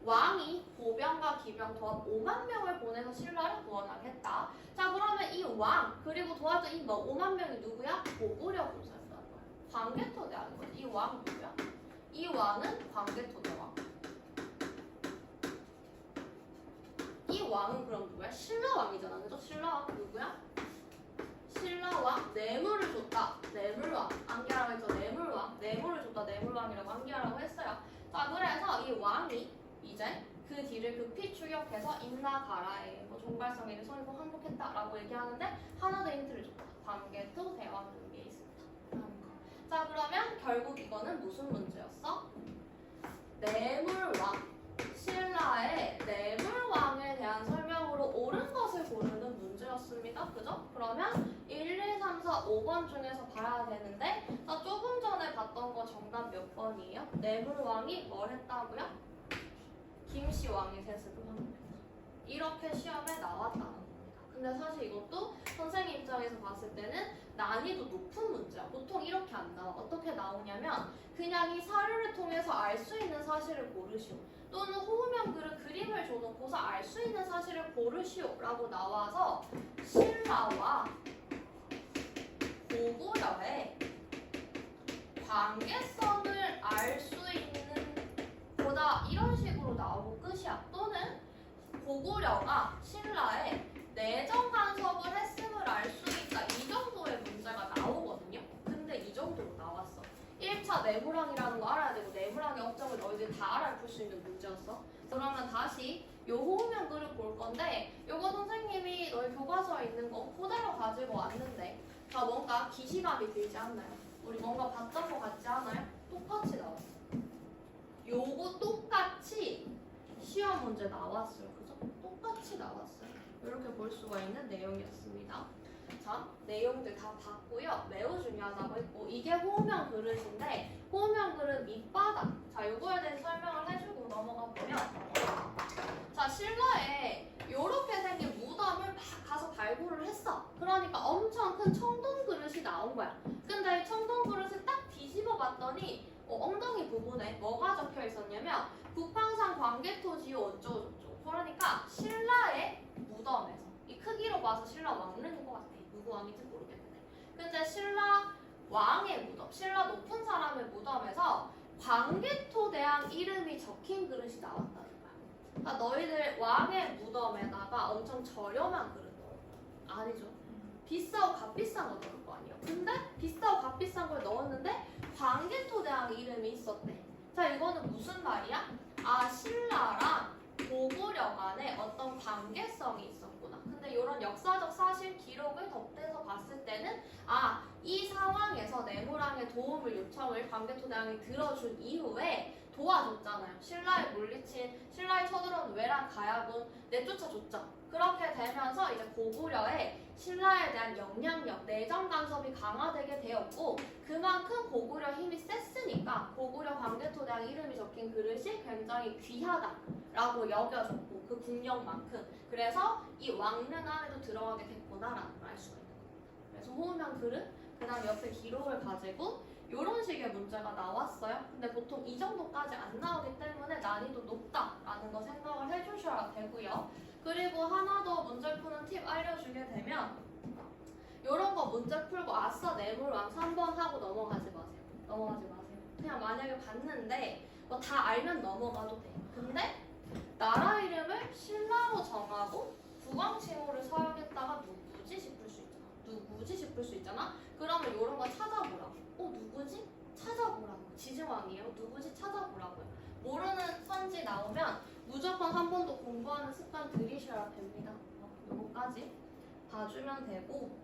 왕이 보병과 기병 도합 5만 명을 보내서 신라를 구원하겠다. 자, 그러면 이 왕 그리고 도와준 이 5만 명이 누구야? 고구려 군사였다는 거야. 광개토대왕인 거지. 이 왕 누구야? 이 왕은 광개토대왕. 이 왕은 그럼 누구야? 신라왕이잖아. 그죠? 신라왕 누구야? 신라왕 뇌물을 줬다. 뇌물왕. 암기하라고 했죠. 뇌물왕. 뇌물을 줬다. 뇌물왕이라고 암기하라고 했어요. 자, 그래서 이 왕이 이제 그 뒤를 급히 추격해서 임나가라에 뭐 종발성에는 성공 항복했다라고 얘기하는데 하나 더 힌트를 줬다. 광개토 대왕 등기에 있습니다. 자 그러면 결국 이거는 무슨 문제였어? 뇌물왕. 신라의 뇌물왕에 대한 설명으로 옳은 것을 고르는 문제였습니다. 그죠? 그러면 1, 2, 3, 4, 5번 중에서 봐야 되는데 자, 조금 전에 봤던 거 정답 몇 번이에요? 뇌물왕이 뭘 했다고요? 김씨왕의 세습을 한 겁니다. 이렇게 시험에 나왔다는 겁니다. 근데 사실 이것도 선생님 입장에서 봤을 때는 난이도 높은 문제야. 보통 이렇게 안 나와. 어떻게 나오냐면 그냥 이 사료를 통해서 알 수 있는 사실을 고르시오. 또는 호우면 그림을 줘놓고서 알 수 있는 사실을 고르시오 라고 나와서 신라와 고구려의 관계성을 알 수 있는 거다 이런 식으로 나오고 끝이야. 또는 고구려가 신라의 내정 간섭을 했음을 알 수 있다 이 정도의 문제가 나오거든요. 근데 이 정도로 나왔어. 1차 뇌물왕이라는 거 알아야 되고 뇌물왕의 업적을 너희들이 다 알아야 풀 수 있는 문제였어. 그러면 다시 요 호우면 글을 볼 건데 요거 선생님이 너희 교과서에 있는 거 그대로 가지고 왔는데 자 뭔가 기시감이 들지 않나요? 우리 뭔가 봤던 거 같지 않아요? 똑같이 나왔어. 요거 똑같이 시험 문제 나왔어요. 그죠? 똑같이 나왔어요. 이렇게 볼 수가 있는 내용이었습니다. 자, 내용들 다 봤고요. 매우 중요하다고 했고 이게 호우면 그릇인데 호우면 그릇 밑바닥 자, 요거에 대해서 설명을 해주고 넘어가 보면 자, 신라에 요렇게 생긴 무덤을 막 가서 발굴을 했어. 그러니까 엄청 큰 청동 그릇이 나온 거야. 근데 청동 그릇을 딱 뒤집어 봤더니 엉덩이 부분에 뭐가 적혀 있었냐면 국방상 광개토지요 어쩌고저쩌고. 그러니까 신라의 무덤에서 이 크기로 봐서 신라 왕릉인 것 같아. 누구 왕인지 모르겠는데. 근데 신라 왕의 무덤, 신라 높은 사람의 무덤에서 광개토 대왕 이름이 적힌 그릇이 나왔다는 거야. 그러니까 너희들 왕의 무덤에다가 엄청 저렴한 그릇 넣어. 아니죠. 비싸고 값비싼 거 넣을 거 아니에요. 근데 비싸고 값비싼 걸 넣었는데 광개토 대왕 이름이 있었대. 자, 이거는 무슨 말이야? 아, 신라랑 고구려 간에 어떤 관계성이 있었구나. 근데 이런 역사적 사실 기록을 덧대서 봤을 때는 아, 이 상황에서 뇌물왕의 도움을 요청을 광개토 대왕이 들어준 이후에 도와줬잖아요. 신라에 물리친 신라에 쳐들어온 외란 가야군 내쫓아줬죠. 그렇게 되면서 이제 고구려에 신라에 대한 영향력, 내정 간섭이 강화되게 되었고 그만큼 고구려 힘이 셌으니까 고구려 광개토 대왕 이름이 적힌 그릇이 굉장히 귀하다라고 여겨졌고 그 국력만큼 그래서 이 왕릉 안에도 들어가게 됐구나라는 걸 알 수가 있는 겁니다. 그래서 호우면 그릇, 그 다음 옆에 기록을 가지고 이런 식의 문제가 나왔어요. 근데 보통 이 정도까지 안 나오기 때문에 난이도 높다라는 거 생각을 해주셔야 되고요. 그리고 하나 더 문제 푸는 팁 알려주게 되면 이런 거 문제 풀고 아싸 뇌물왕 3번 하고 넘어가지 마세요. 넘어가지 마세요. 그냥 만약에 봤는데 뭐 다 알면 넘어가도 돼. 근데 나라 이름을 신라로 정하고 국왕칭호를 사용했다가 누구지 싶을 수 있잖아. 누구지 싶을 수 있잖아. 그러면 이런 거 찾아보라고. 누구지? 찾아보라고. 지증왕이에요. 누구지? 찾아보라고요. 모르는 선지 나오면 무조건 한 번 더 공부하는 습관 들이셔야 됩니다. 요거까지 봐주면 되고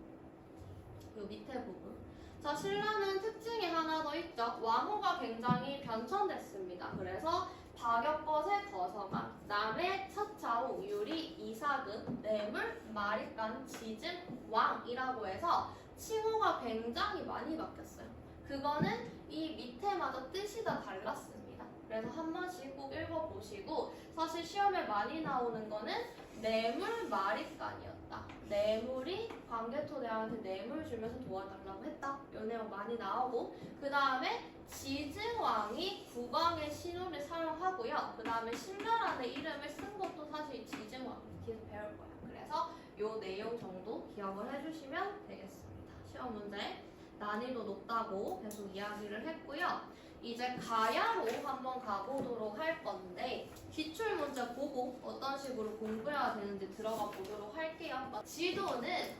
요 밑에 부분. 자, 신라는 특징이 하나 더 있죠. 왕호가 굉장히 변천됐습니다. 그래서 박역것의 거성함, 남해, 차차우, 유리, 이사근, 뇌물, 마립간, 지증, 왕이라고 해서 칭호가 굉장히 많이 바뀌었어요. 그거는 이 밑에마저 뜻이 다 달랐습니다. 그래서 한 번씩 꼭 읽어보시고 사실 시험에 많이 나오는 거는 뇌물 마립간이었다. 뇌물이 광개토 대왕한테 뇌물 주면서 도와달라고 했다. 이 내용 많이 나오고 그 다음에 지증왕이 국왕의 신호를 사용하고요. 그 다음에 신라라는 이름을 쓴 것도 사실 지증왕 뒤에서 배울 거예요. 그래서 이 내용 정도 기억을 해주시면 되겠습니다. 시험 문제 난이도 높다고 계속 이야기를 했고요. 이제 가야로 한번 가보도록 할 건데 기출 문제 보고 어떤 식으로 공부해야 되는지 들어가 보도록 할게요. 지도는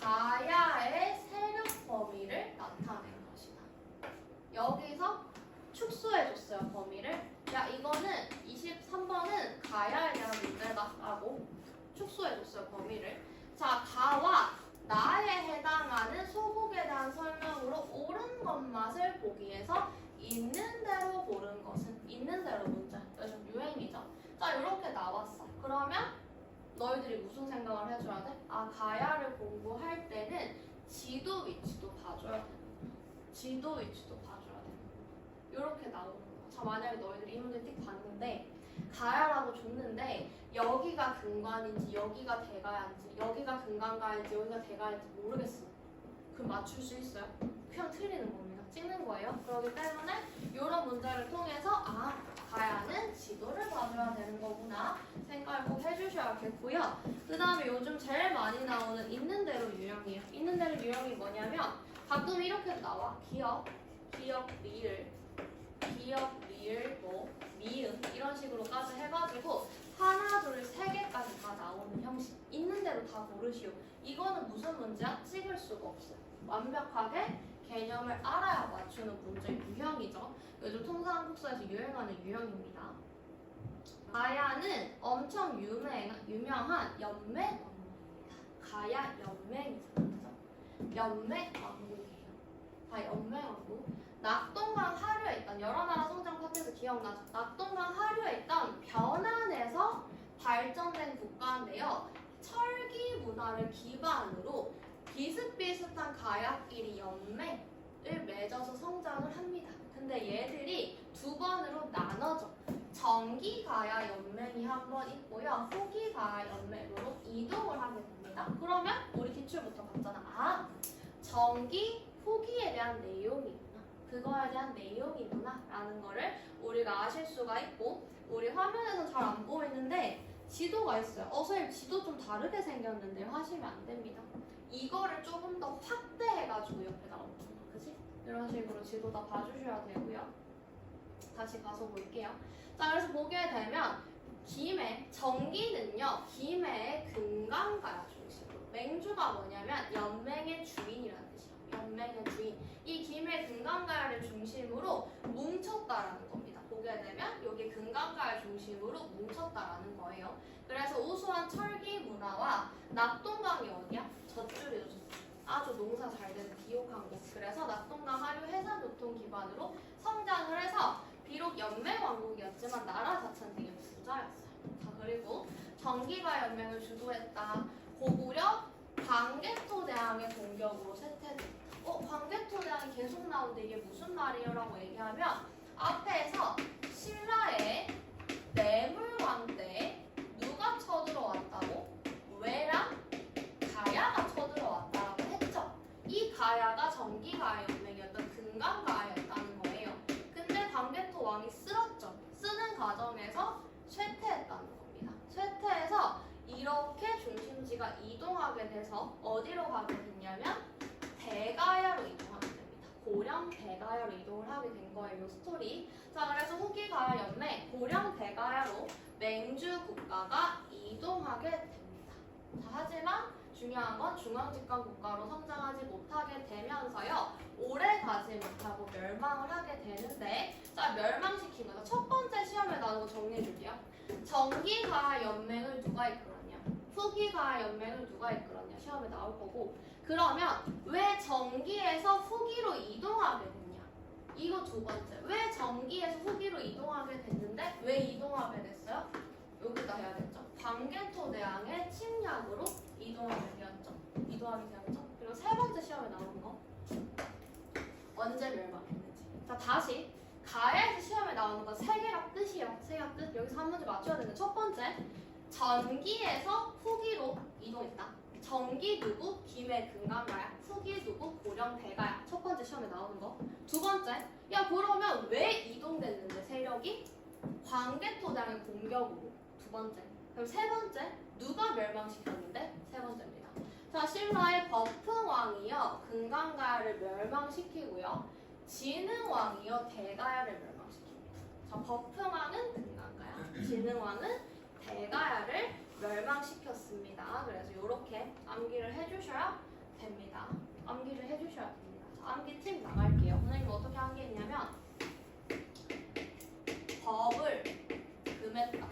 가야의 세력 범위를 나타낸 것이다. 여기서 축소해줬어요, 범위를. 야, 이거는 23번은 있는 대로 고른 것은 있는 대로 문제. 요즘 유행이죠. 자, 이렇게 나왔어. 그러면 너희들이 무슨 생각을 해줘야 돼? 아, 가야를 공부할 때는 지도 위치도 봐줘야 돼. 지도 위치도 봐줘야 돼. 이렇게 나오는 거야. 자, 만약에 너희들이 이 문제 띡 봤는데 가야라고 줬는데 여기가 근관인지 여기가 대가야인지 여기가 근관가인지 여기가 대가인지 모르겠어. 그럼 맞출 수 있어요? 그냥 틀리는 겁니다. 찍는 거예요. 그렇기 때문에 이런 문제를 통해서 아, 가야는 지도를 봐줘야 되는 거구나 생각을 꼭 해주셔야겠고요. 그 다음에 요즘 제일 많이 나오는 있는 대로 유형이에요. 있는 대로 유형이 뭐냐면 가끔 이렇게도 나와. 기억, 리을, 뭐 미음 이런 식으로까지 해가지고 하나, 둘, 세 개까지 다 나오는 형식. 있는 대로 다 고르시오. 이거는 무슨 문제야? 찍을 수가 없어요. 완벽하게 개념을 알아야 맞추는 문제 유형이죠. 요즘 통상국사에서 유행하는 유형입니다. 가야는 엄청 유명한 연맹 왕국입니다. 가야 연맹이죠. 연맹 왕국이에요. 다 연맹 왕국. 낙동강 하류에 있던 여러 나라 성장 파트에서 기억나죠? 낙동강 하류에 있던 변환에서 발전된 국가인데요. 철기 문화를 기반으로 비슷비슷한 가야끼리 연맹을 맺어서 성장을 합니다. 근데 얘들이 두 번으로 나눠져. 정기 가야 연맹이 한 번 있고요. 후기 가야 연맹으로 이동을 하게 됩니다. 그러면 우리 기출부터 봤잖아. 아, 정기, 후기에 대한 내용이구나. 그거에 대한 내용이구나 라는 거를 우리가 아실 수가 있고, 우리 화면에서 잘 안 보이는데 지도가 있어요. 선생님 지도 좀 다르게 생겼는데요 하시면 안 됩니다. 이거를 조금 더 확대해가지고 옆에 나오는구나. 그치? 이런 식으로 지도 다 봐주셔야 되고요. 다시 가서 볼게요. 자, 그래서 보게 되면 김해, 정기는요 김해의 근간가야 중심으로. 맹주가 뭐냐면 연맹의 주인이라는 뜻이에요. 연맹의 주인. 이 김해 근간가야를 중심으로 뭉쳤다라는 겁니다. 보게 되면 여기 근간가야를 중심으로 뭉쳤다라는 거예요. 그래서 우수한 철기 문화와 낙동강이 어디야? 젖줄이죠. 아주 농사 잘 되는 비옥한 곳. 그래서 낙동강 하류 해상교통 기반으로 성장을 해서 비록 연맹왕국이었지만 나라 자체는 되게 부자였어요. 자, 그리고 정기가 연맹을 주도했다. 고구려 광개토대왕의 공격으로 쇠퇴됐다. 광개토대왕이 계속 나오는데 이게 무슨 말이에요? 라고 얘기하면 앞에서 신라의 내물왕 때 누가 쳐들어왔다고? 왜랑 가야가 쳐들어왔다라고 했죠. 이 가야가 정기가야 연맹이었던 근간가야였다는 거예요. 근데 광개토 왕이 쓸었죠. 쓰는 과정에서 쇠퇴했다는 겁니다. 쇠퇴해서 이렇게 중심지가 이동하게 돼서 어디로 가게 됐냐면 대가야로 이동하게 됩니다. 고령 대가야로 이동을 하게 된 거예요. 이 스토리. 자, 그래서 후기 가야 연맹 고령 대가야로 맹주 국가가 이동하게 됩니다. 자, 하지만 중요한 건 중앙집권 국가로 성장하지 못하게 되면서요. 오래 가지 못하고 멸망을 하게 되는데, 자, 멸망시킨 거죠. 첫 번째 시험에 나오는 거 정리해 줄게요. 정기가 연맹을 누가 이끌었냐? 후기가 연맹을 누가 이끌었냐? 시험에 나올 거고. 그러면 왜 정기에서 후기로 이동하게 됐냐? 이거 두 번째. 왜 정기에서 후기로 이동하게 됐는데 왜 이동하게 됐어요? 여기다 해야겠죠. 광개토대왕의 침략으로 이동하게 되었죠. 그리고 세 번째 시험에 나오는 거 언제 멸망했는지. 자, 다시 가야에서 시험에 나오는 건 세 개가 끝이에요. 세 개가 끝. 여기서 한 문제 맞춰야 되는데 첫 번째 전기에서 후기로 이동했다. 정기 누구? 김해 근간가야. 후기 누구? 고령 대가야. 첫 번째 시험에 나오는 거. 두 번째, 야 그러면 왜 이동됐는데 세력이? 광개토대왕의 공격으로. 두 번째. 그럼 세 번째, 누가 멸망시켰는데? 세 번째입니다. 자, 신라의 버풍왕이요 근간가야를 멸망시키고요. 진흥왕이요 대가야를 멸망시킵니다. 자, 버풍왕은 근간가야, 진흥왕은 대가야를 멸망시켰습니다. 그래서 이렇게 암기를 해주셔야 됩니다. 암기를 해주셔야 됩니다. 자, 암기 팁 나갈게요. 선생님 어떻게 암기했냐면 법을 금했다.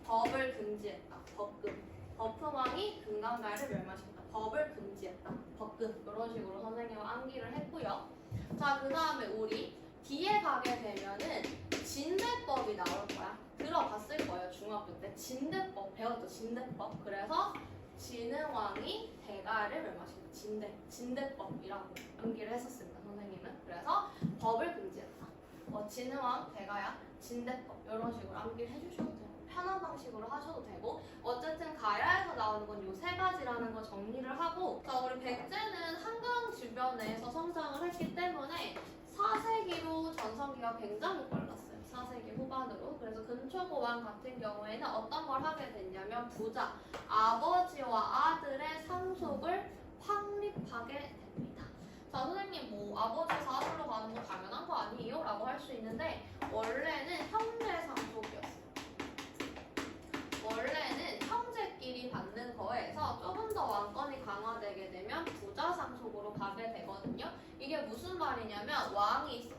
법을 금지했다. 법금. 버풍왕이 근간가야를 멸망시켰다. 법을 금지했다. 법금. 이런 식으로 선생님은 암기를 했고요. 자, 그 다음에 우리 뒤에 가게 되면은 진대법이 나올 거야. 들어봤을 거예요. 중학교 때 진대법 배웠죠. 진대법. 그래서 진흥왕이 대가를 멸망시켰다. 진대법이라고 암기를 했었습니다. 선생님은. 그래서 법을 금지했다. 진흥왕 대가야 진대법 이런 식으로 암기를 해주셔도 돼요. 편한 방식으로 하셔도 되고 어쨌든 가야에서 나오는 건 요 세 가지라는 거 정리를 하고 자 우리 백제는 한강 주변에서 성장을 했기 때문에 4세기로 전성기가 굉장히 빨랐어요. 4세기 후반으로. 그래서 근초고왕 같은 경우에는 어떤 걸 하게 됐냐면 부자, 아버지와 아들의 상속을 확립하게 됩니다. 자 선생님 뭐 아버지에서 아들로 가는 거 당연한 거 아니에요? 라고 할 수 있는데 원래는 형제 상속이었어요. 원래는 형제끼리 받는 거에서 조금 더 왕권이 강화되게 되면 부자 상속으로 가게 되거든요. 이게 무슨 말이냐면 왕이 있었어.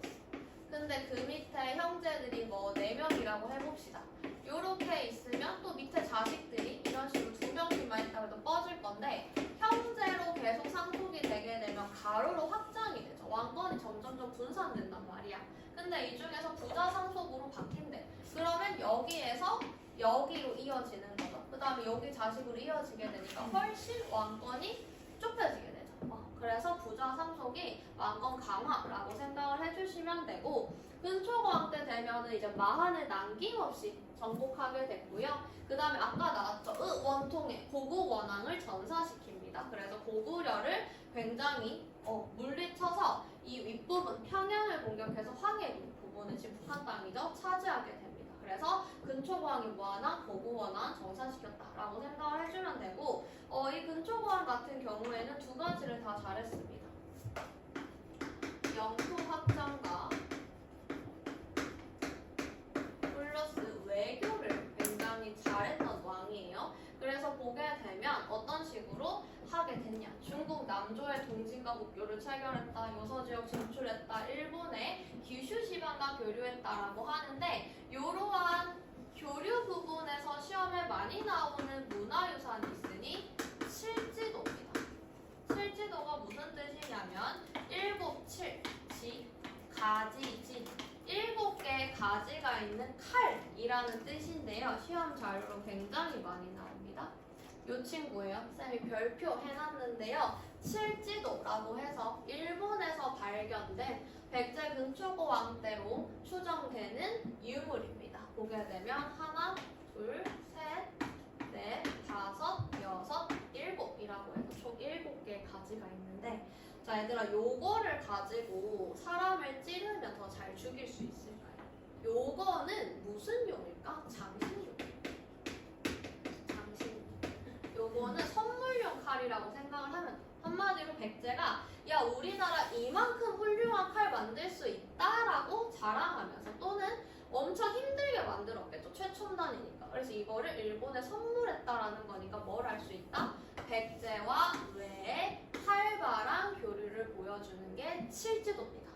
근데 그 밑에 형제들이 뭐 4명이라고 해봅시다. 요렇게 있으면 또 밑에 자식들이 이런 식으로 2명씩만 있다 해도 뻗을 건데 형제로 계속 상속이 되게 되면 가로로 확장이 되죠. 왕권이 점점점 분산된단 말이야. 근데 이 중에서 부자 상속으로 바뀐대. 그러면 여기에서 여기로 이어지는 거죠. 그 다음에 여기 자식으로 이어지게 되니까 훨씬 왕권이 좁혀지게 되죠. 그래서 부자 상속이 왕권 강화라고 생각을 해주시면 되고 근초고왕 때 되면은 이제 마한을 남김없이 정복하게 됐고요. 그 다음에 아까 나왔죠. 원통의 고구 원앙을 전사시킵니다. 그래서 고구려를 굉장히 물리쳐서 이 윗부분 평양을 공격해서 황해 부분을 지금 북한 땅이죠. 차지하게 됩니다. 그래서 근초고왕이 뭐하나? 고구원왕 정사시켰다라고 생각을 해주면 되고 이 근초고왕 같은 경우에는 두 가지를 다 잘했습니다. 영토 확장과 플러스 외교를 굉장히 잘했던 왕이에요. 그래서 보게 되면 어떤 식으로 하게 됐냐. 중국 남조의 동진과 국교를 체결했다. 요서지역 진출했다. 일본의 규슈 지방과 교류했다라고 하는데 이러한 교류 부분에서 시험에 많이 나오는 문화유산이 있으니 칠지도입니다. 칠지도가 무슨 뜻이냐면 7, 지, 가지, 진 7개의 가지가 있는 칼이라는 뜻인데요. 시험 자료로 굉장히 많이 나옵니다. 요 친구예요. 쌤이 별표 해놨는데요. 칠지도라고 해서 일본에서 발견된 백제 근초고왕 때로 추정되는 유물입니다. 보게 되면 하나, 둘, 셋, 넷, 다섯, 여섯, 일곱이라고 해서 총 7개의 가지가 있는데 자 얘들아 요거를 가지고 사람을 찌르면 더 잘 죽일 수 있을까요? 요거는 무슨 용일까? 장신용. 요거는 선물용 칼이라고 생각을 하면 한마디로 백제가 야 우리나라 이만큼 훌륭한 칼 만들 수 있다라고 자랑하면서 또는 엄청 힘들게 만들었겠죠. 최첨단이니까. 그래서 이거를 일본에 선물했다라는 거니까 뭘 할 수 있다? 백제와 외의 활발한 교류를 보여주는 게 칠지도입니다.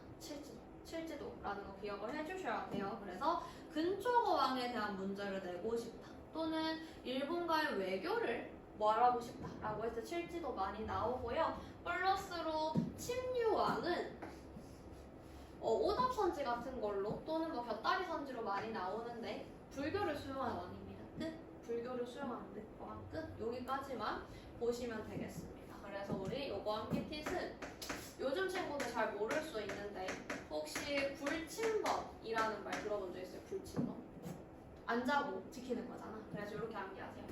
칠지도라는 거 기억을 해주셔야 돼요. 그래서 근초고왕에 대한 문제를 내고 싶다. 또는 일본과의 외교를 말하고 싶다라고 해서 칠지도 많이 나오고요. 플러스로 침류왕은 오답선지 같은 걸로 또는 뭐 곁다리 선지로 많이 나오는데 불교를 수용한 왕입니다. 끝. 불교를 수용하는 뜻과 끝. 여기까지만 보시면 되겠습니다. 그래서 우리 요거 암기 팁은 요즘 친구들 잘 모를 수 있는데 혹시 불침범이라는 말 들어본 적 있어요? 불침범? 안 자고 지키는 거잖아. 그래서 이렇게 암기하세요.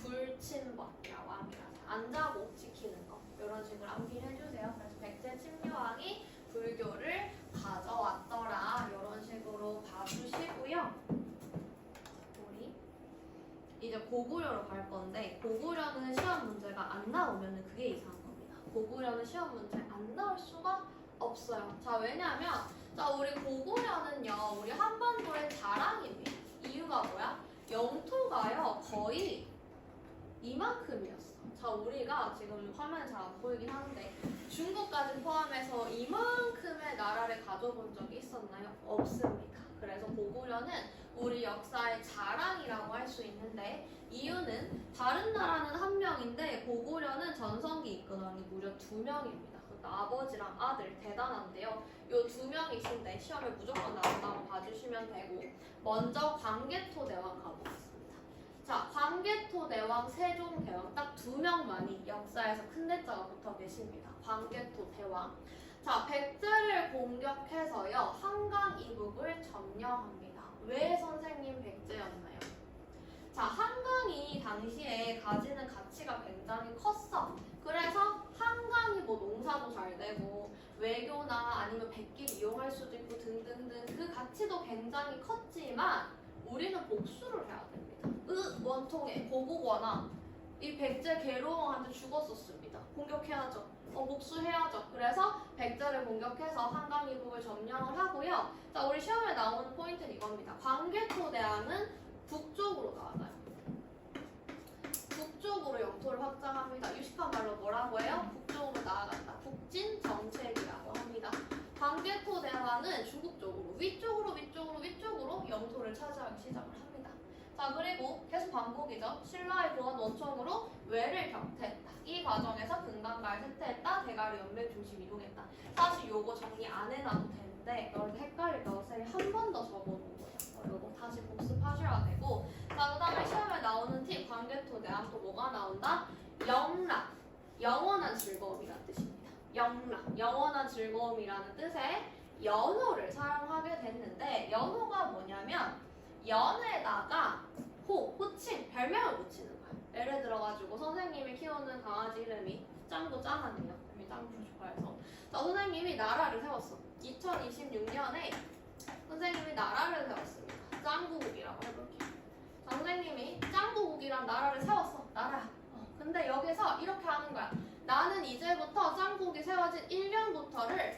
불침범이라고 암기하세요. 안 자고 지키는 거. 이런 식으로 암기를 해주세요. 그래서 백제 침류왕이 불교를 가져왔더라. 이런 식으로 봐주시고요. 우리 이제 고구려로 갈 건데 고구려는 시험 문제가 안 나오면 그게 이상한 겁니다. 고구려는 시험 문제 안 나올 수가 없어요. 자 왜냐면 자 우리 고구려는요 우리 한반도의 자랑입니다. 이유가 뭐야? 영토가요 거의 이만큼이었어. 자 우리가 지금 화면에 잘 안 보이긴 하는데 중국까지 포함해서 이만큼의 나라를 가져본 적이 있었나요? 없습니다. 그래서 고구려는 우리 역사의 자랑이라고 할 수 있는데 이유는 다른 나라는 한 명인데 고구려는 전성기 이끄던 이 무려 2명입니다. 그러니까 아버지랑 아들 대단한데요. 요 2명이신데 시험에 무조건 나온다고 봐주시면 되고 먼저 광개토대왕 가보겠습니다. 자, 광개토대왕, 세종대왕 딱 2명만이 역사에서 큰 대자가 붙어 계십니다. 광개토대왕. 자, 백제를 공격해서요 한강 이북을 점령합니다. 왜 선생님 백제였나요? 자, 한강이 당시에 가지는 가치가 굉장히 컸어. 그래서 한강이 뭐 농사도 잘 되고 외교나 아니면 백길 이용할 수도 있고 등등등 그 가치도 굉장히 컸지만 우리는 복수를 해야 됩니다. 원통에 고국원아 이 백제 계로왕한테 죽었었습니다. 공격해야죠. 복수해야죠. 그래서 백제를 공격해서 한강 이북을 점령을 하고요. 자, 우리 시험에 나오는 포인트는 이겁니다. 광개토대왕은 북쪽으로 나아가요. 북쪽으로 영토를 확장합니다. 유식한 말로 뭐라고 해요? 북쪽으로 나아간다. 북진 정책이라고 합니다. 광개토대왕은 중국 쪽으로 위쪽으로 영토를 차지하기 시작을 합니다. 자, 그리고 계속 반복이죠. 신라의 보안 원총으로 외를 격퇴했다. 이 과정에서 금강가를 쇠퇴했다. 대가리 연맹 중심 이동했다. 사실 요거 정리 안 해놔도 되는데 여러분 헷갈릴까봐 쌤이 한 번 더 적어놓은 거예요. 요거 다시 복습하셔야 되고 자, 그 다음에 시험에 나오는 팁 광개토대왕 또 뭐가 나온다? 영락, 영원한 즐거움이라는 뜻입니다. 영락, 영원한 즐거움이라는 뜻의 연호를 사용하게 됐는데 연호가 뭐냐면 연에다가 호칭, 별명을 붙이는 거야. 예를 들어가지고 선생님이 키우는 강아지 이름이 짱구 짱하네요. 짱구 좋아해서. 자, 선생님이 나라를 세웠어. 2026년에 선생님이 나라를 세웠습니다. 짱구국이라고 해볼게요. 자, 선생님이 짱구국이란 나라를 세웠어. 나라. 근데 여기서 이렇게 하는 거야. 나는 이제부터 짱구국이 세워진 1년부터를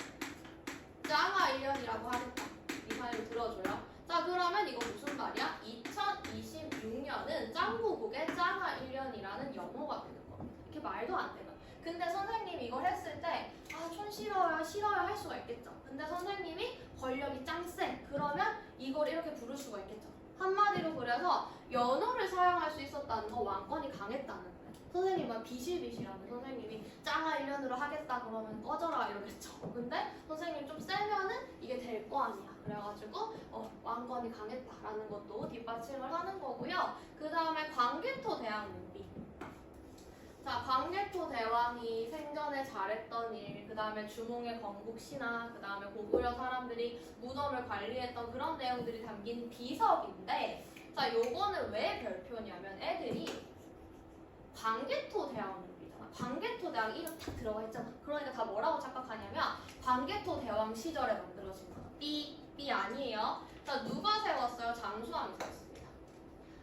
짱아 1년이라고 하겠다. 이 말을 들어줘요. 자, 그러면 이거 무슨 말이야? 2026년은 짱구국의 짱아 1년이라는 영어가 되는 겁니다. 이렇게 말도 안 되는. 근데 선생님이 이걸 했을 때 촌 싫어요 할 수가 있겠죠. 근데 선생님이 권력이 짱세. 그러면 이걸 이렇게 부를 수가 있겠죠. 한마디로 그래서 연어를 사용할 수 있었다는 건 왕권이 강했다는 거예요. 선생님은 비실비실하면 선생님이 짱아 1년으로 하겠다 그러면 꺼져라 이러겠죠. 근데 선생님 좀 세면은 이게 될 거 아니야. 그래가지고 왕권이 강했다라는 것도 뒷받침을 하는 거고요. 그 다음에 광개토대왕 눈비. 자, 광개토대왕이 생전에 잘했던 일, 그 다음에 주몽의 건국신화, 그 다음에 고구려 사람들이 무덤을 관리했던 그런 내용들이 담긴 비석인데 자, 요거는 왜 별표냐면 애들이 광개토대왕입니다. 광개토대왕 이름 딱 들어가 있잖아. 그러니까 다 뭐라고 착각하냐면 광개토대왕 시절에 만들어진 거다. 삐 아니에요. 자, 누가 세웠어요? 장수왕이 세웠습니다.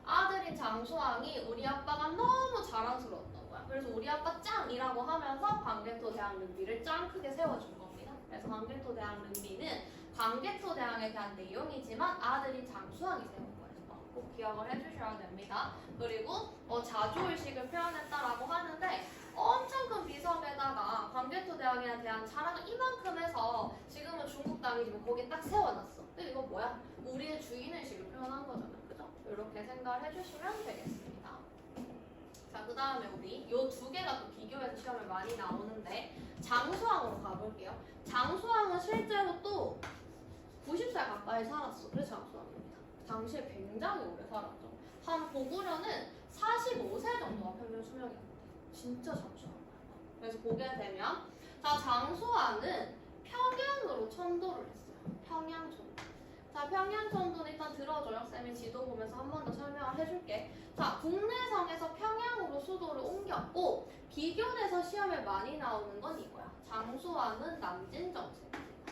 아들인 장수왕이 우리 아빠가 너무 자랑스러웠던 거야. 그래서 우리 아빠 짱이라고 하면서 광개토대왕 른비를 짱 크게 세워준 겁니다. 그래서 광개토대왕 른비는 광개토대왕에 대한 내용이지만 아들인 장수왕이 세운 거예요. 꼭 기억을 해주셔야 됩니다. 그리고 자주의식을 표현했다라고 하는데 엄청 큰 비석에다가 광개토대왕에 대한 자랑을 이만큼 해서 지금은 중국 땅이지만 거기에 딱 세워놨어. 근데 이거 뭐야? 우리의 주인의식을 표현한 거잖아. 그죠? 이렇게 생각을 해주시면 되겠습니다. 자, 그 다음에 우리 요 두 개가 또 비교해서 시험에 많이 나오는데 장수왕으로 가볼게요. 장수왕은 실제로 또 90살 가까이 살았어. 그래서 장수왕입니다. 당시에 굉장히 오래 살았죠. 한 고구려는 45세 정도가 평균 수명이었는데 진짜 장수왕. 그래서 보게 되면 자, 장수왕은 평양으로 천도를 했어요. 평양 천도. 자, 평양 천도는 일단 들어줘요. 쌤이 지도 보면서 한 번 더 설명을 해줄게. 자, 국내성에서 평양으로 수도를 옮겼고 비교돼서 시험에 많이 나오는 건 이거야. 장수왕은 남진 정책입니다.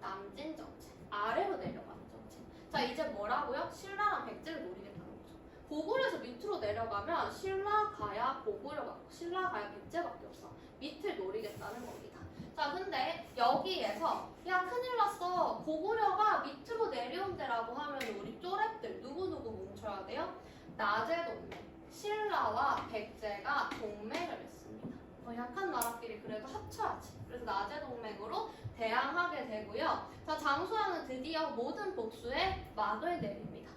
남진 정책. 아래로 내려가는 정책. 자, 이제 뭐라고요? 신라랑 백제를 노리겠다는 거죠. 고구려에서 밑으로 내려가면 신라, 가야, 고구려가 신라, 가야, 백제밖에 없어. 밑을 노리겠다는 겁니다. 자, 근데 여기에서 야 큰일 났어. 고구려가 밑으로 내려온대라고 하면 우리 쪼랩들 누구누구 뭉쳐야 돼요? 낮의 동맹. 신라와 백제가 동맹을 했습니다. 더 약한 나라끼리 그래도 합쳐야지. 그래서 낮의 동맹으로 대항하게 되고요. 자, 장수왕은 드디어 모든 복수에 막을 내립니다.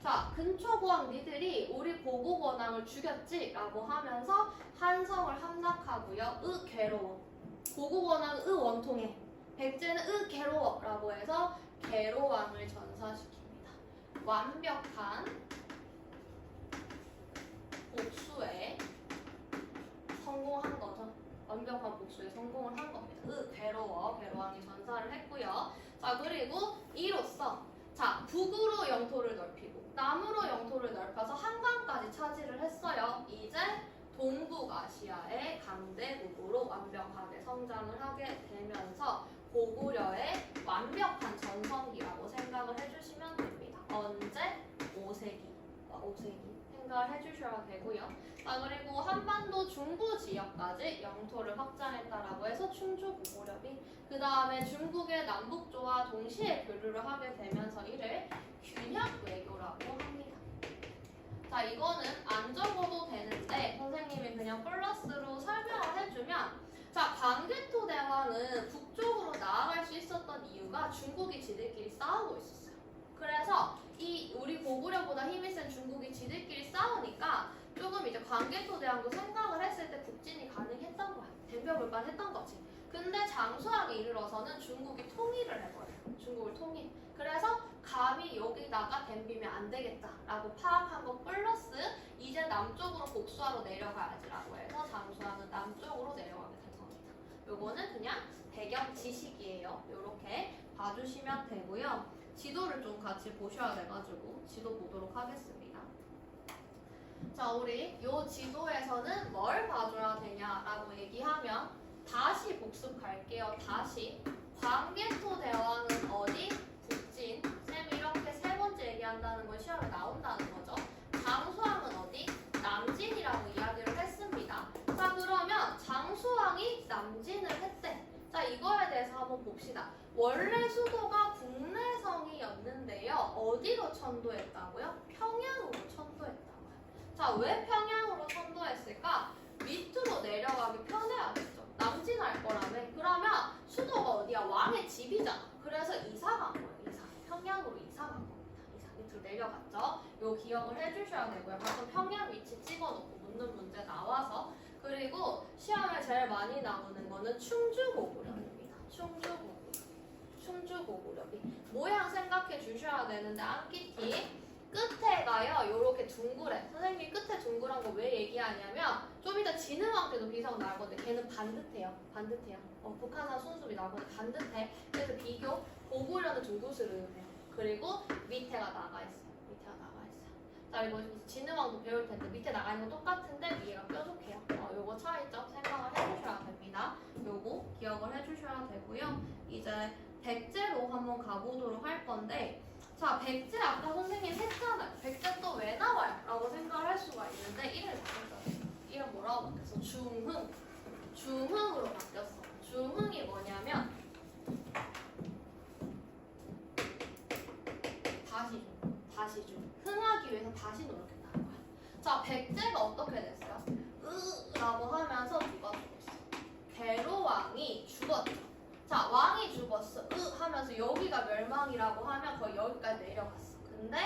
자, 근초고왕 니들이 우리 고국원왕을 죽였지? 라고 하면서 한성을 함락하고요. 괴로워. 고국원왕은 원통해. 백제는 괴로워. 라고 해서 괴로왕을 전사시킵니다. 완벽한 복수에 성공한 거죠. 완벽한 복수에 성공을 한 겁니다. 괴로왕이 전사를 했고요. 자, 그리고 이로써 자, 북으로 영토를 넓히고 남으로 영토를 넓혀서 한강까지 차지를 했어요. 이제 동북아시아의 강대국으로 완벽하게 성장을 하게 되면서 고구려의 완벽한 전성기라고 생각을 해주시면 됩니다. 언제? 5세기 생각을 해주셔야 되고요. 자, 그리고 한반도 중부 지역까지 영토를 확장했다라고 해서 충주고구려비, 그 다음에 중국의 남북조와 동시에 교류를 하게 되면서 이를 균형 외교라고 합니다. 자, 이거는 안 적어도 되는데 선생님이 그냥 플러스로 설명을 해주면, 자, 광개토 대왕은 북쪽으로 나아갈 수 있었던 이유가 중국이 지들끼리 싸우고 있었어요. 그래서 이 우리 고구려보다 힘이 센 중국이 지들끼리 싸우니까 조금 이제 광개토 대왕도 생각을 했을 때 북진이 가능했던 거야. 덤벼볼 했던 거지. 근데 장수왕에 이르러서는 중국이 통일을 해버려요. 중국을 통일. 그래서 감히 여기다가 덤비면 안 되겠다라고 파악한 거 플러스 이제 남쪽으로 복수하러 내려가야지라고 해서 장수왕은 남쪽으로 내려가게 된 겁니다. 요거는 그냥 배경 지식이에요. 요렇게 봐주시면 되고요. 지도를 좀 같이 보셔야 돼가지고 지도 보도록 하겠습니다. 자, 우리 요 지도에서는 뭘 봐줘야 되냐라고 얘기하면 다시 복습할게요. 다시 광개토 대왕은 어디? 북진. 쌤 이렇게 세 번째 얘기한다는 건 시험에 나온다는 거죠. 장수왕은 어디? 남진이라고 이야기를 했습니다. 자, 그러면 장수왕이 남진을 했대. 자, 이거에 대해서 한번 봅시다. 원래 수도가 국내성이었는데요. 어디로 천도했다고요? 평양으로 천도했다고요. 자, 왜 평양으로 천도했을까? 밑으로 내려가기 편해야겠죠. 남진할 거라며. 그러면 수도가 어디야? 왕의 집이잖아. 그래서 이사 간 거예요. 평양으로 이사 간 겁니다. 밑으로 내려갔죠. 요 기억을 해주셔야 되고요. 가끔 평양 위치 찍어놓고 묻는 문제 나와서. 그리고 시험에 제일 많이 나오는 거는 충주고구려입니다. 충주고구려비. 모양 생각해 주셔야 되는데 암기티 끝에가요 요렇게 둥그래. 선생님이 끝에 둥그란 거 왜 얘기하냐면 좀 이따 진흥왕 때도 비상 나올 건데 걔는 반듯해요. 북한산 순수비 나올 건데 반듯해. 그래서 비교 고구려는 둥그스름해요. 그리고 밑에가 나가 있어요. 자, 이거 진흥왕도 배울 텐데 밑에 나가 있는 거 똑같은데 위에가 뾰족해요. 요거 차이점 생각을 해주셔야 됩니다. 요거 기억을 해주셔야 되고요. 이제 백제로 한번 가보도록 할 건데, 자, 백제 아까 선생님 했잖아요. 백제 또 왜 나와요? 라고 생각을 할 수가 있는데 이름이 바뀌었어요. 이름 뭐라고 바뀌었어? 중흥으로 바뀌었어. 중흥이 뭐냐면 다시 좀 흥하기 위해서 다시 노력했다는 거야. 자, 백제가 어떻게 됐어요? 라고 하면서 누가 죽었어? 괴로왕이 죽었죠. 자, 왕이 죽었어. 하면서 여기가 멸망이라고 하면 거의 여기까지 내려갔어. 근데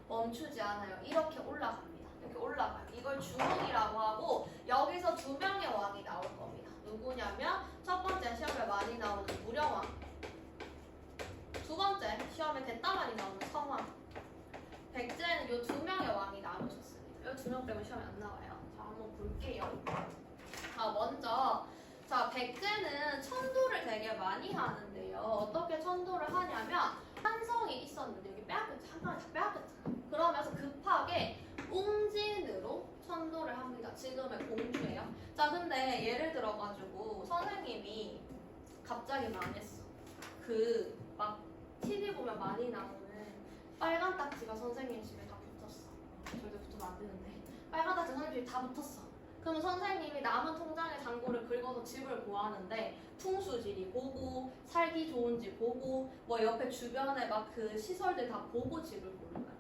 멈추지 않아요. 이렇게 올라갑니다. 이렇게 올라가요. 이걸 중흥이라고 하고 여기서 두 명의 왕이 나올 겁니다. 누구냐면 첫 번째 시험에 많이 나오는 무령왕, 두 번째 시험에 대따 많이 나오는 성왕. 백제는 이 두 명의 왕이 나누셨습니다. 이 두 명 빼면 시험에 안 나와요. 자, 한번 볼게요. 자, 먼저 자, 백제는 천도를 되게 많이 하는데요. 어떻게 천도를 하냐면 한성이 있었는데 여기 빼앗겼죠. 한성을 다 빼앗겼잖아. 그러면서 급하게 웅진으로 천도를 합니다. 지금의 공주예요. 자, 근데 예를 들어가지고 선생님이 갑자기 망했어. 막 TV 보면 많이 나오는 빨간 딱지가 선생님 집에 다 붙었어. 절대 붙으면 안 되는데. 빨간 딱지 선생님 집에 다 붙었어. 그럼 선생님이 남은 통장의 잔고를 긁어서 집을 구하는데 풍수지리 보고 살기 좋은지 보고 뭐 옆에 주변에 막 그 시설들 다 보고 집을 고른 거야.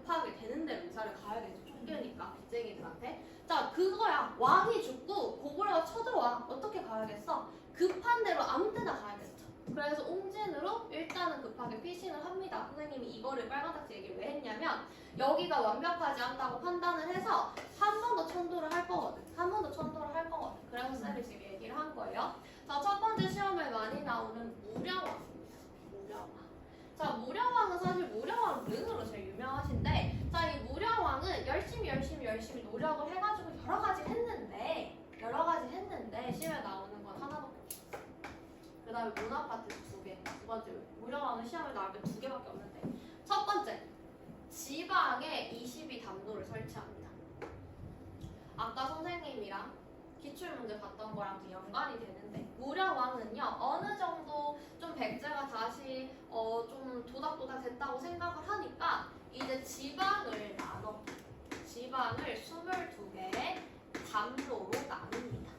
급하게 되는 대로 이사를 가야겠죠. 쫓기니까 빚쟁이들한테. 자, 그거야. 왕이 죽고 고구려가 쳐들어와. 어떻게 가야겠어? 급한 대로 아무 때나 가야겠죠. 그래서 옹진으로 일단은 급하게 피신을 합니다. 선생님이 이거를 빨간딱지 얘기를 왜 했냐면 여기가 완벽하지 않다고 판단을 해서 한 번 더 천도를 할 거거든. 한 번 더 천도를 할 거거든. 그래서 쌤이 지금 얘기를 한 거예요. 자, 첫 번째 시험에 많이 나오는 무령왕입니다. 무령왕. 자, 무령왕은 사실 무령왕 능으로 제일 유명하신데, 자, 이 무령왕은 열심히 노력을 해가지고 여러 가지 했는데 시험에 나오는 건 하나밖에 없어. 그 다음에 문화파트 2개. 두 번째, 무령왕은 시험에 나올 때 2개밖에 없는데. 첫 번째, 지방에 22담로를 설치합니다. 아까 선생님이랑 기출문제 봤던 거랑 좀 연관이 되는데, 무령왕은요 어느 정도 좀 백제가 다시 좀 도닥도닥 됐다고 생각을 하니까 이제 지방을 22개의 담로로 나눕니다.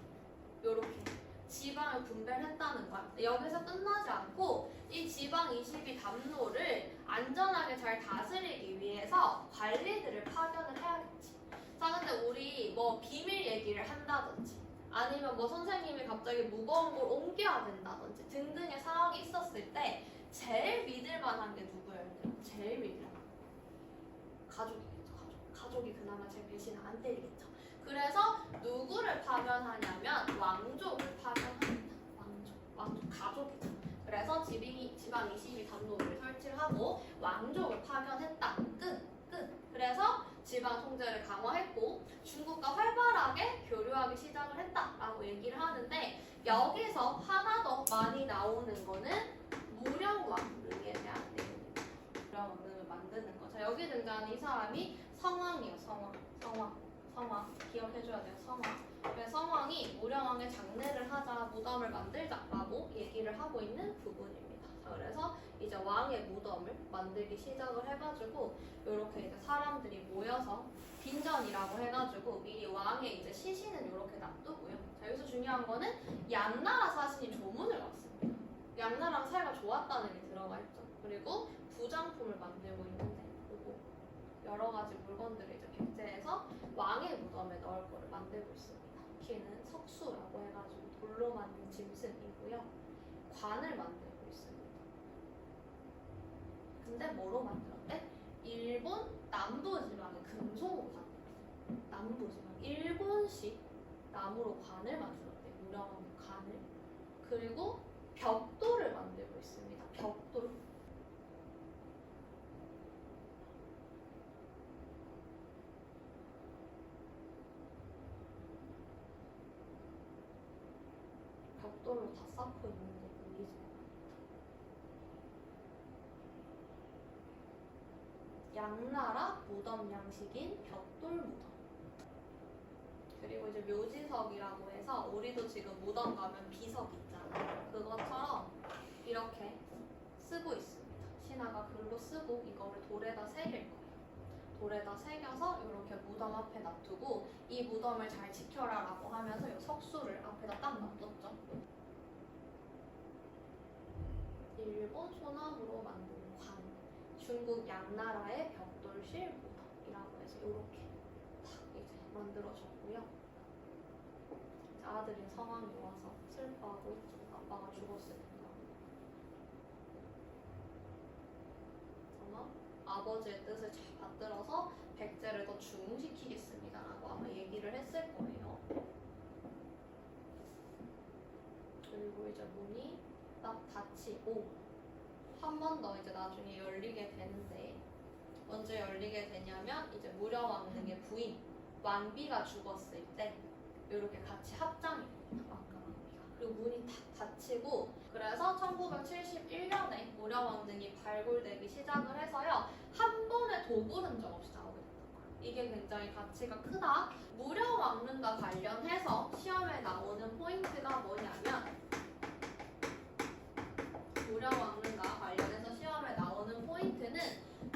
요렇게 지방을 분배를 했다는 거야. 여기서 끝나지 않고 이 지방 22담로를 안전하게 잘 다스리기 위해서 관리들을 파견을 해야겠지. 자, 근데 우리 뭐 비밀 얘기를 한다든지 아니면 뭐 선생님이 갑자기 무거운 걸 옮겨야 된다든지 등등의 상황이 있었을 때 제일 믿을 만한 게 누구예요? 제일 믿을 만한 가족이겠죠. 가족이 그나마 제일 배신을 안 때리겠죠. 그래서 누구를 파견하냐면 왕족을 파견합니다. 왕족 가족이죠. 그래서 지방 22담로를 설치를 하고 왕족을 파견했다. 끝. 그래서 지방 통제를 강화했고 중국과 활발하게 교류하기 시작을 했다라고 얘기를 하는데, 여기서 하나 더 많이 나오는 거는 무령왕릉에 대한 내용입니다. 무령왕릉을 만드는 거. 자, 여기 등장하는 이 사람이 성왕이에요. 성왕 기억해줘야 돼요. 성왕. 그래서 성왕이 무령왕의 장례를 하자, 무덤을 만들자라고 얘기를 하고 있는 부분입니다. 자, 그래서 이제 왕의 무덤을 만들기 시작을 해가지고 이렇게 이제 사람들이 모여서 빈전이라고 해가지고 미리 왕의 이제 시신은 이렇게 놔두고요. 자, 여기서 중요한 거는 양나라 사신이 조문을 왔습니다. 양나라랑 사이가 좋았다는 게 들어가 있죠. 그리고 부장품을 만들고 있는데 그리고 여러 가지 물건들을 이제 백제에서 왕의 무덤에 넣을 거를 만들고 있습니다. 키는 석수라고 해가지고 돌로 만든 짐승이고요. 관을 만들고 있습니다. 근데 뭐로 만들었대? 일본 남부지방의 금속으로 만들었대. 남부지방 일본식 나무로 관을 만들었대. 무령왕의 관을. 그리고 벽돌을 만들고 있습니다. 벽돌. 벽돌로 다 쌓고 있는 게 보이죠? 양나라 무덤 양식인 벽돌 무덤. 그리고 이제 묘지석이라고 해서 우리도 지금 무덤 가면 비석 있잖아요. 그것처럼 이렇게 쓰고 있습니다. 신하가 글로 쓰고 이거를 돌에다 새길 거예요. 돌에다 새겨서 이렇게 무덤 앞에 놔두고 이 무덤을 잘 지켜라라고 하면서 이 석수를 앞에다 딱 놔뒀죠. 일본 소나무로 만든 관, 중국 양나라의 벽돌실 무덤이라고 해서 이렇게 딱 이제 만들어졌고요. 아들인 성왕이 와서 슬퍼하고 있죠. 아빠가 죽었으니까. 아버지의 뜻을 잘 받들어서 백제를 더 중흥시키겠습니다라고 아마 얘기를 했을 거예요. 그리고 이제 문이 딱 닫히고 한 번 더 이제 나중에 열리게 되는데, 언제 열리게 되냐면 이제 무령왕릉의 부인 왕비가 죽었을 때 이렇게 같이 합장이 됩니다. 왕과 왕비가. 그리고 문이 탁 닫히고, 그래서 1971년에 무령왕릉이 발굴되기 시작을 해서요, 한 번의 도굴 흔적 없이 나오게 됐던 거예요. 이게 굉장히 가치가 크다. 무령왕릉과 관련해서 시험에 나오는 포인트가 뭐냐면, 무령왕릉과 관련해서 시험에 나오는 포인트는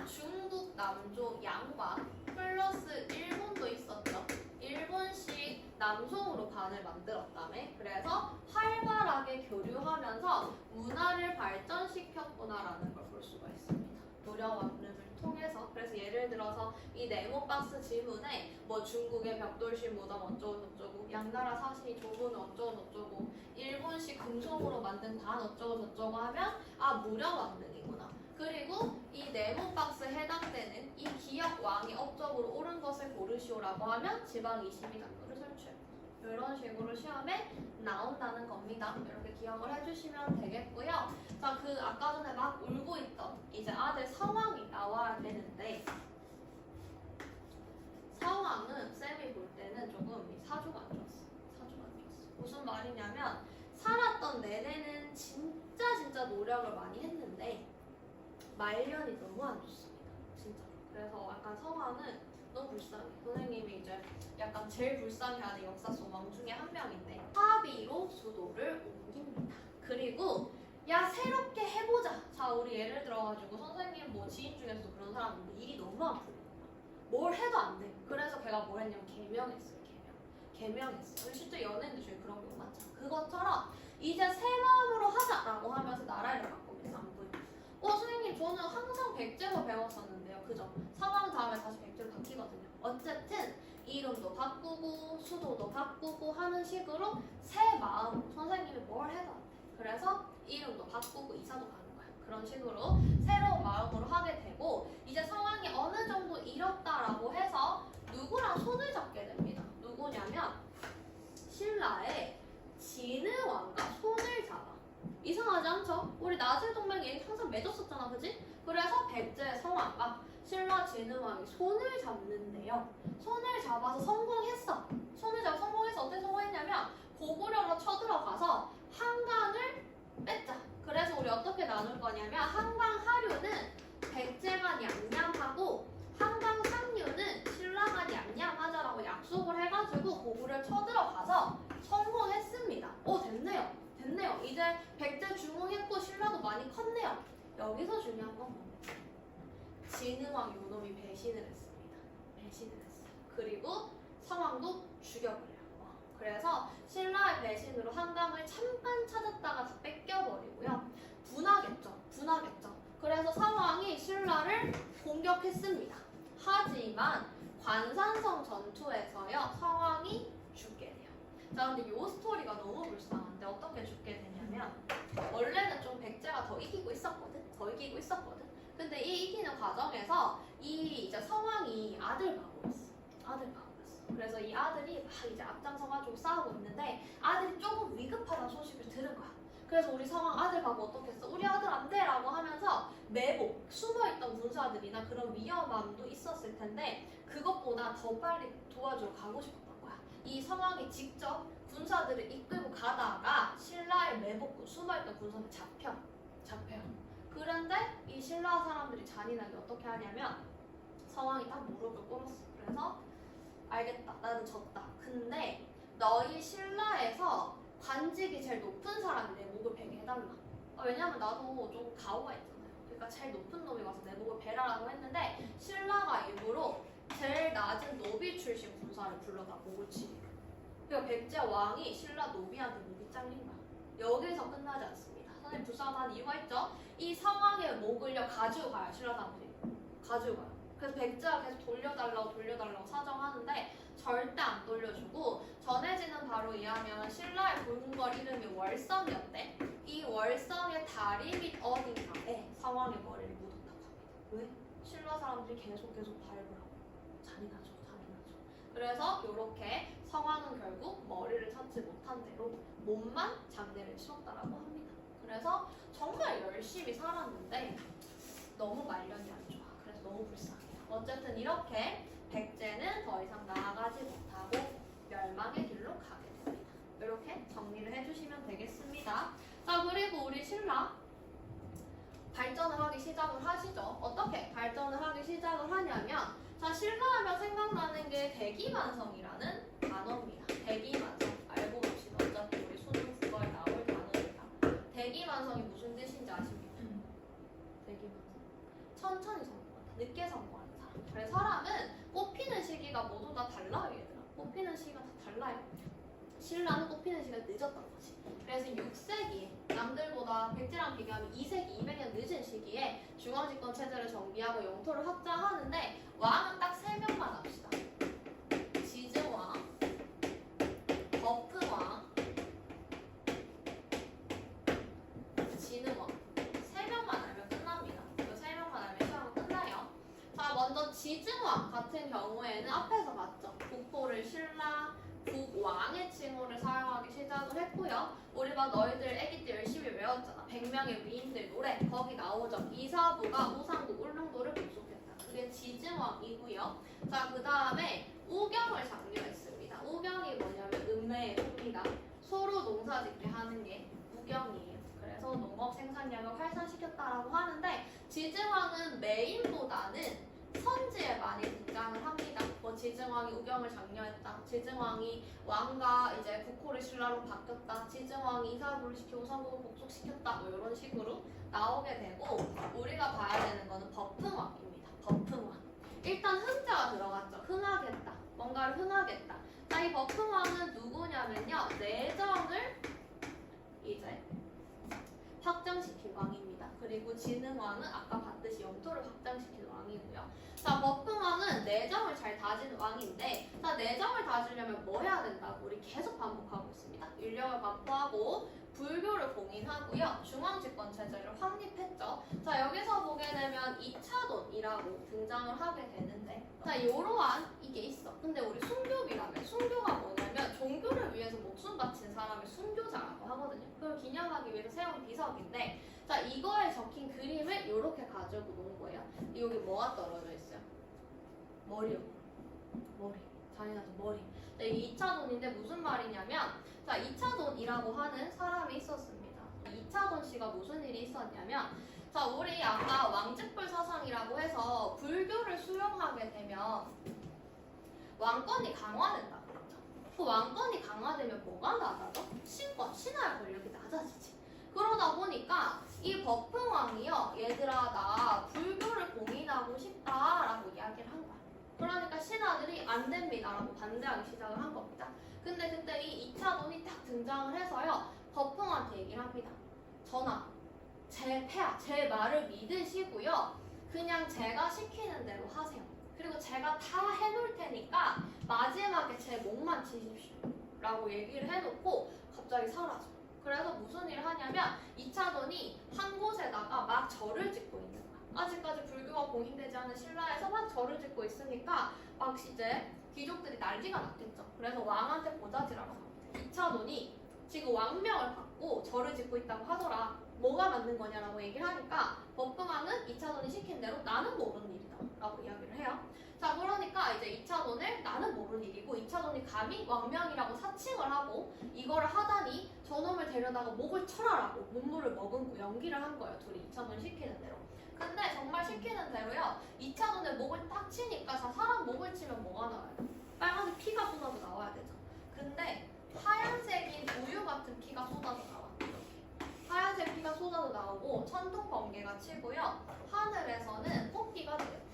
중국 남조 양관 플러스 일본도 있었죠. 일본식 남송으로 관을 만들었다며. 그래서 활발하게 교류하면서 문화를 발전시켰구나라는 걸 볼 수가 있습니다. 무령왕릉을 통해서 그래서 예를 들어서 이 네모박스 지문에 뭐 중국의 벽돌실 무덤 어쩌고 저쩌고 양나라 사신이 조문 어쩌고 저쩌고 일본식 금속으로 만든 관 어쩌고 저쩌고 하면 아 무려 만능이구나. 그리고 이 네모박스에 해당되는 이 기역 왕이 업적으로 옳은 것을 고르시오라고 하면 지방 22단도를 설치해. 이런 식으로 시험에 나온다는 겁니다. 이렇게 기억을 해주시면 되겠고요. 자, 그 아까 전에 막 울고 있던 이제 아들 상황이 나와야 되는데 상황은 쌤이 볼 때는 조금 사주가 안 좋았어. 사주가 안 좋았어. 무슨 말이냐면 살았던 내내는 진짜 노력을 많이 했는데 말년이 너무 안 좋습니다. 진짜. 그래서 약간 상황은 너무 불쌍해. 선생님이 이제 약간 제일 불쌍해하는 역사 속 왕 중에 한 명인데 합의로 수도를 옮깁니다. 그리고 야 새롭게 해보자. 자 우리 예를 들어가지고 선생님 뭐 지인 중에서도 그런 사람인데 일이 너무 아프고 뭘 해도 안 돼. 그래서 걔가 뭘 했냐면 개명했어요. 개명했어. 실제 연예인들 중에 그런 경우 많잖아. 그것처럼 이제 새 마음으로 하자라고 하면서 나라를 바꿉니다. 안 보이고. 선생님 저는 항상 백제로 배웠었는데요. 그죠? 상황 다음에 다시 백제로 바뀌거든요. 어쨌든 이름도 바꾸고 수도도 바꾸고 하는 식으로 새 마음으로 선생님이 뭘 해도 안 돼. 그래서 이름도 바꾸고 이사도 가는 거야. 그런 식으로 새로운 마음으로 하게 되고 이제 상황이 어느 정도 이렇다라고 해서 누구랑 손을 잡게 됩니다. 누구냐면 신라의 진흥왕과 손을 잡아. 이상하지 않죠? 우리 나슬동맹이 항상 맺었었잖아, 그지? 그래서 백제 성왕과 신라 진흥왕이 손을 잡는데요. 손을 잡아서 성공했어. 손을 잡아 성공해서 어떻게 성공했냐면 고구려로 쳐들어가서 한강을 뺐자. 그래서 우리 어떻게 나눌 거냐면 한강 하류는 백제가 냠냠하고 한강 상류는 신라가 냠냠하자라고 약속을 해가지고 고구려를 쳐들어가서 성공했습니다. 오 됐네요. 이제 백제 중흥했고 신라도 많이 컸네요. 여기서 중요한 건 뭡니까? 진흥왕 요놈이 배신을 했습니다. 배신을 했어요. 그리고 상황도 죽여버려요. 그래서 신라의 배신으로 한강을 잠깐 찾았다가 다 뺏겨버리고요. 분하겠죠. 그래서 상황이 신라를 공격했습니다. 하지만 관산성 전투에서요. 상황이 죽게 돼요. 자 근데 이 스토리가 너무 불쌍한데 어떻게 죽게 되냐면 원래는 좀 백제가 더 이기고 있었거든. 근데 이 이기는 과정에서 이제 상황이 아들 바보였어. 그래서 이 아들이 막 이제 앞장서가지고 싸우고 있는데 아들이 조금 위급하다는 소식을 들은 거야. 그래서 우리 상황 아들 바보 어떻게 했어? 우리 아들 안 돼! 라고 하면서 매복, 숨어있던 군사들이나 그런 위험함도 있었을 텐데 그것보다 더 빨리 도와주러 가고 싶었던 거야. 이 상황이 직접 군사들을 이끌고 가다가 신라의 매복군, 숨어있던 군사들 잡혀요. 그런데 이 신라 사람들이 잔인하게 어떻게 하냐면 상황이 딱 무릎을 꿇었어. 그래서 알겠다. 나는 졌다. 근데 너희 신라에서 관직이 제일 높은 사람이 내 목을 베게 해달라. 왜냐면 나도 좀 가오가 있잖아요. 그러니까 제일 높은 놈이 와서 내 목을 베라라고 했는데 신라가 일부러 제일 낮은 노비 출신 군사를 불러다 목을 치게. 그러니까 백제 왕이 신라 노비한테 목이 잘린 거야. 여기서 끝나지 않습니다. 선생님 불쌍한 이유가 있죠. 이 상황의 목을요 가지고 가요. 신라 사람들이 가지고 가요. 그래서 백제가 계속 돌려달라고 사정하는데 절대 안 돌려주고 전해지는 바로 이하면 신라의 굶은 이름이 월성이었대. 이 월성의 다리 밑 어딘가에 상황의 머리를 묻었다고 합니다. 왜? 신라 사람들이 계속 밟으라고. 잔인하죠. 그래서 이렇게 상황은 결국 머리를 찾지 못한 대로 몸만 장례를 치렀다라고 합니다. 그래서 정말 열심히 살았는데 너무 말년이 안 좋아. 그래서 너무 불쌍해요. 어쨌든 이렇게 백제는 더 이상 나아가지 못하고 멸망의 길로 가게 됩니다. 이렇게 정리를 해주시면 되겠습니다. 자 그리고 우리 신라 발전을 하기 시작을 하시죠. 어떻게 발전을 하기 시작을 하냐면 자 신라하면 생각나는 게 대기만성이라는 단어입니다. 대기만성 알고 봅시다. 어차피 우리 수능 국어에 나올 단어입니다. 대기만성이 무슨 뜻인지 아십니까? 대기만성 천천히 성공한다. 늦게 성공하는 사람. 그래서 사람은 뽑히는 시기가 모두 다 달라요. 얘들아. 뽑히는 시기가 다 달라요. 신라는 꽃피는 시간이 늦었던 거지. 그래서 6세기 남들보다 백제랑 비교하면 2세기 200년 늦은 시기에 중앙집권 체제를 정비하고 영토를 확장하는데 왕은 딱 3명만 합시다. 지증왕, 버프왕, 진흥왕. 3명만 알면 끝납니다. 이 3명만 알면 시험은 끝나요. 자, 먼저 지증왕 같은 경우에는 앞에서 봤죠. 국보를 신라, 국왕의 칭호를 사용하기 시작을 했고요. 우리 막 너희들 애기 때 열심히 외웠잖아. 100명의 위인들 노래. 거기 나오죠. 이사부가 우상국 울릉도를 복속했다. 그게 지증왕이고요. 자, 그 다음에 우경을 장려했습니다. 우경이 뭐냐면 음매의 읍니다. 소로 농사 짓게 하는 게 우경이에요. 그래서 농업 생산량을 활성시켰다라고 하는데 지증왕은 매인보다는 선지에 많이 등장을 합니다. 뭐 지증왕이 우경을 장려했다. 지증왕이 왕과 이제 국호를 신라로 바뀌었다. 지증왕이 이사부를 시키고 우상국을 복속시켰다. 뭐 이런 식으로 나오게 되고 우리가 봐야 되는 거는 버풍왕입니다. 버풍왕. 일단 흥자가 들어갔죠. 흥하겠다. 뭔가를 흥하겠다. 자, 이 버풍왕은 누구냐면요. 내정을 이제 확장시킨 왕입니다. 그리고 진흥왕은 아까 봤듯이 영토를 확장시킨 왕이고요. 자, 버풍왕은 내정을 잘 다진 왕인데, 자, 내정을 다지려면 뭐 해야 된다고 우리 계속 반복하고 있습니다. 율령을 반포하고 불교를 공인하고요. 중앙집권 체제를 확립했죠. 자, 여기서 보게 되면 2차돈이라고 등장을 하게 되는데, 자, 요러한 이게 있어. 근데 우리 순교비라면 순교가 뭐냐면 종교를 위해서 목숨 바친 사람을 순교자라고 하거든요. 그걸 기념하기 위해서 세운 비석인데, 자, 이거에 적힌 그림을 이렇게 가지고 놓은 거예요. 여기 뭐가 떨어져 있어요? 머리요. 머리. 잔인하죠, 머리. 네, 이게 2차돈인데 무슨 말이냐면, 자, 2차돈이라고 하는 사람이 있었습니다. 2차돈 씨가 무슨 일이 있었냐면, 자, 우리 아까 왕직불 사상이라고 해서 불교를 수용하게 되면 왕권이 강화된다고 그랬죠. 그 왕권이 강화되면 뭐가 낮아져? 신권, 신하의 권력이 낮아지지. 그러다 보니까 이 버풍왕이요, 얘들아 나 불교를 공인하고 싶다라고 이야기를 한 거야. 그러니까 신하들이 안 됩니다라고 반대하기 시작을 한 겁니다. 근데 그때 이 2차돈이 딱 등장을 해서요, 버풍왕한테 얘기를 합니다. 전하, 제 폐하, 제 말을 믿으시고요, 그냥 제가 시키는 대로 하세요. 그리고 제가 다 해놓을 테니까 마지막에 제 목만 치십시오 라고 얘기를 해놓고 갑자기 사라져. 그래서 무슨 일을 하냐면 2차돈이 한 곳에다가 막 절을 짓고 있는 거야. 아직까지 불교가 공인되지 않은 신라에서 막 절을 짓고 있으니까 막 이제 귀족들이 난리가 났겠죠. 그래서 왕한테 보자지라고 합니다. 2차돈이 지금 왕명을 받고 절을 짓고 있다고 하더라. 뭐가 맞는 거냐라고 얘기를 하니까 버풍왕은 2차돈이 시킨 대로 나는 모르는 일이다 라고 이야기를 해요. 자, 그러니까 이제 2차돈을 나는 모르는 일이고 2차돈이 감히 왕명이라고 사칭을 하고 이거를 하다니 저놈을 데려다가 목을 쳐라라고 문물을 머금고 연기를 한 거예요. 둘이 2차돈 시키는 대로. 근데 정말 시키는 대로요, 2차돈의 목을 딱 치니까, 자, 사람 목을 치면 뭐가 나와요? 빨간색 피가 쏟아져 나와야 되죠. 근데 하얀색인 우유 같은 피가 쏟아져 나와. 하얀색 피가 쏟아져 나오고 천둥 번개가 치고요, 하늘에서는 꽃비가 내려요.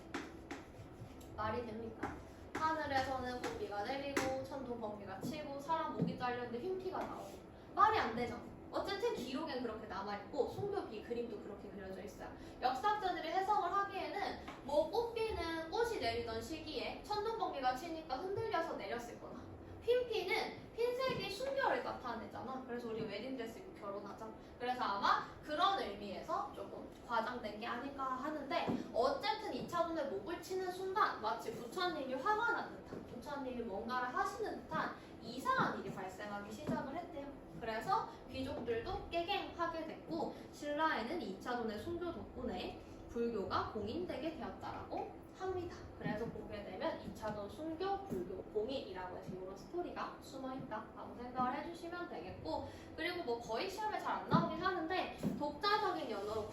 말이 됩니까? 하늘에서는 꽃비가 내리고 천둥 번개가 치고 사람 목이 잘렸는데 흰피가 나오고 말이 안 되죠. 어쨌든 기록엔 그렇게 남아있고 송교비 그림도 그렇게 그려져 있어요. 역사학자들이 해석을 하기에는 뭐 꽃비는 꽃이 내리던 시기에 천둥 번개가 치니까 흔들려서 내렸을 거다. 흰피는 흰색이 순결을 나타내잖아. 그래서 우리 웨딩드레스 입고 결혼하자. 그래서 아마 그런 의미에서 조금 과장된 게 아닐까 하는데, 어쨌든 2차돈의 목을 치는 순간 마치 부처님이 화가 난 듯한, 부처님이 뭔가를 하시는 듯한 이상한 일이 발생하기 시작을 했대요. 그래서 귀족들도 깨갱하게 됐고 신라에는 2차돈의 순교 덕분에 불교가 공인되게 되었다라고 합니다. 그래서 보게 되면 2차돈 순교, 불교 공인이라고 해서 이런 스토리가 숨어있다라고 생각을 해주시면 되겠고, 그리고 뭐 거의 시험에 잘 안 나오긴 하는데 독자적인 연어로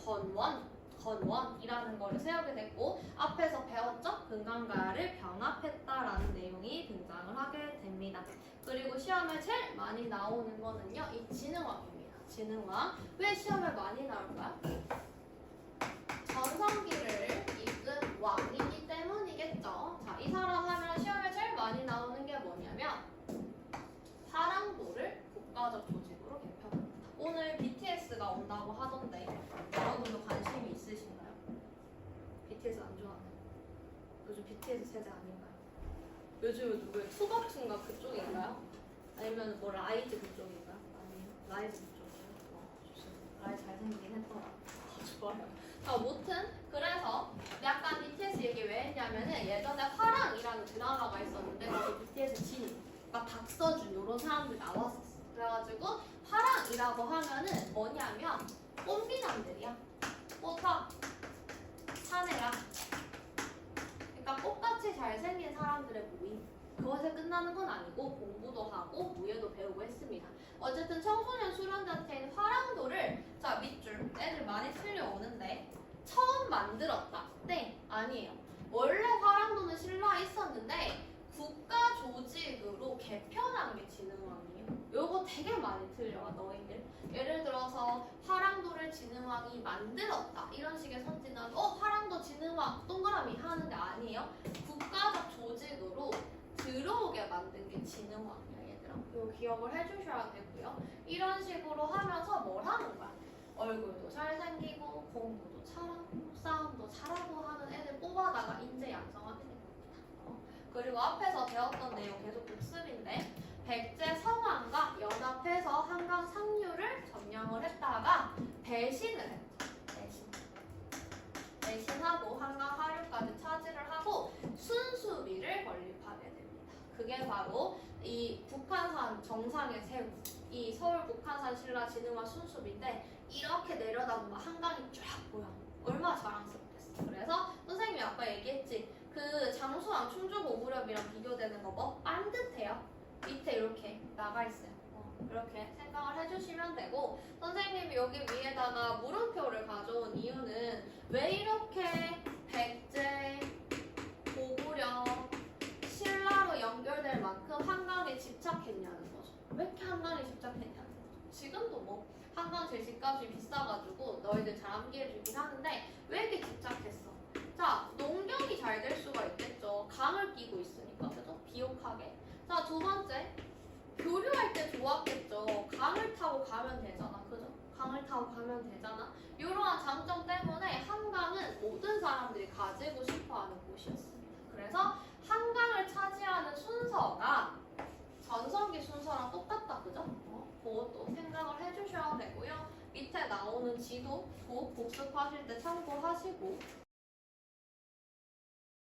건원이라는 거를 세우게 됐고, 앞에서 배웠죠? 금강가야를 병합했다라는 내용이 등장을 하게 됩니다. 그리고 시험에 제일 많이 나오는 거는요, 이 진흥왕입니다. 진흥왕. 왜 시험에 많이 나올까요? 전성기를 이끈 왕이기 때문이겠죠. 자, 이 사람 하면 시험에 제일 많이 나오는 게 뭐냐면 사랑도를 체제 아닌가요? 요즘은 누구예요? 투바투인가 그쪽인가요? 아니면 뭐 라이즈 그쪽인가요? 아니요. 라이즈 그쪽이에요. 좋습니다. 라이즈 잘생기긴 했더라. 좋아요. 아무튼 그래서 약간 BTS 얘기 왜 했냐면은 예전에 화랑이라는 드라마가 있었는데 거기 BTS 진막 박서준 이런 사람들 나왔었어. 그래가지고 화랑이라고 하면은 뭐냐면 꽃미남들이야. 꽃아 사내라. 그러니까 꽃같이 잘생긴 사람들의 모임. 그것에 끝나는 건 아니고 공부도 하고 무예도 배우고 했습니다. 어쨌든 청소년 수련단체인 화랑도를 자 밑줄 애들 많이 틀려오는데 처음 만들었다. 네 아니에요. 원래 화랑도는 신라에 있었는데 국가 조직으로 개편한 게 진흥왕이에요. 요거 되게 많이 틀려와 너희들. 예를 들어서 화랑도를 진흥왕이 만들었다 이런 식의 선지는 화랑도 진흥왕 동그라미 하는데 아니에요. 국가적 조직으로 들어오게 만든 게 진흥왕이야 얘들아. 이거 기억을 해주셔야 되고요. 이런 식으로 하면서 뭘 하는 거야? 얼굴도 잘생기고 공부도 잘하고 싸움도 잘하고 하는 애들 뽑아다가 인재 양성하게 된 겁니다. 그리고 앞에서 배웠던 내용 계속 복습인데 백제 성왕과 연합해서 한강 상류를 점령을 했다가 배신을 했죠. 배신하고 한강 하류까지 차지를 하고 순수비를 건립하게 됩니다. 그게 바로 이 북한산 정상에 세운 이 서울 북한산 신라 진흥화 순수비인데 이렇게 내려다보면 한강이 쫙 보여. 얼마나 자랑스럽겠어. 그래서 선생님이 아까 얘기했지. 그 장수왕 충주고 무렵이랑 비교되는 거 뭐? 반듯해요. 밑에 이렇게 나가 있어요. 이렇게 생각을 해주시면 되고 선생님이 여기 위에다가 물음표를 가져온 이유는 왜 이렇게 백제, 고구려, 신라로 연결될 만큼 한강에 집착했냐는 거죠. 왜 이렇게 한강에 집착했냐는 거죠. 지금도 뭐 한강 제시값이 비싸가지고 너희들 잘 암기해주긴 하는데 왜 이렇게 집착했어? 자, 농경이 잘 될 수가 있겠죠. 강을 끼고 있으니까 그죠? 비옥하게. 자, 두 번째 교류할 때 좋았겠죠. 강을 타고 가면 되잖아. 그죠? 강을 타고 가면 되잖아. 이러한 장점 때문에 한강은 모든 사람들이 가지고 싶어하는 곳이었습니다. 그래서 한강을 차지하는 순서가 전성기 순서랑 똑같다. 그죠? 그것도 생각을 해주셔야 되고요. 밑에 나오는 지도 꼭 복습하실 때 참고하시고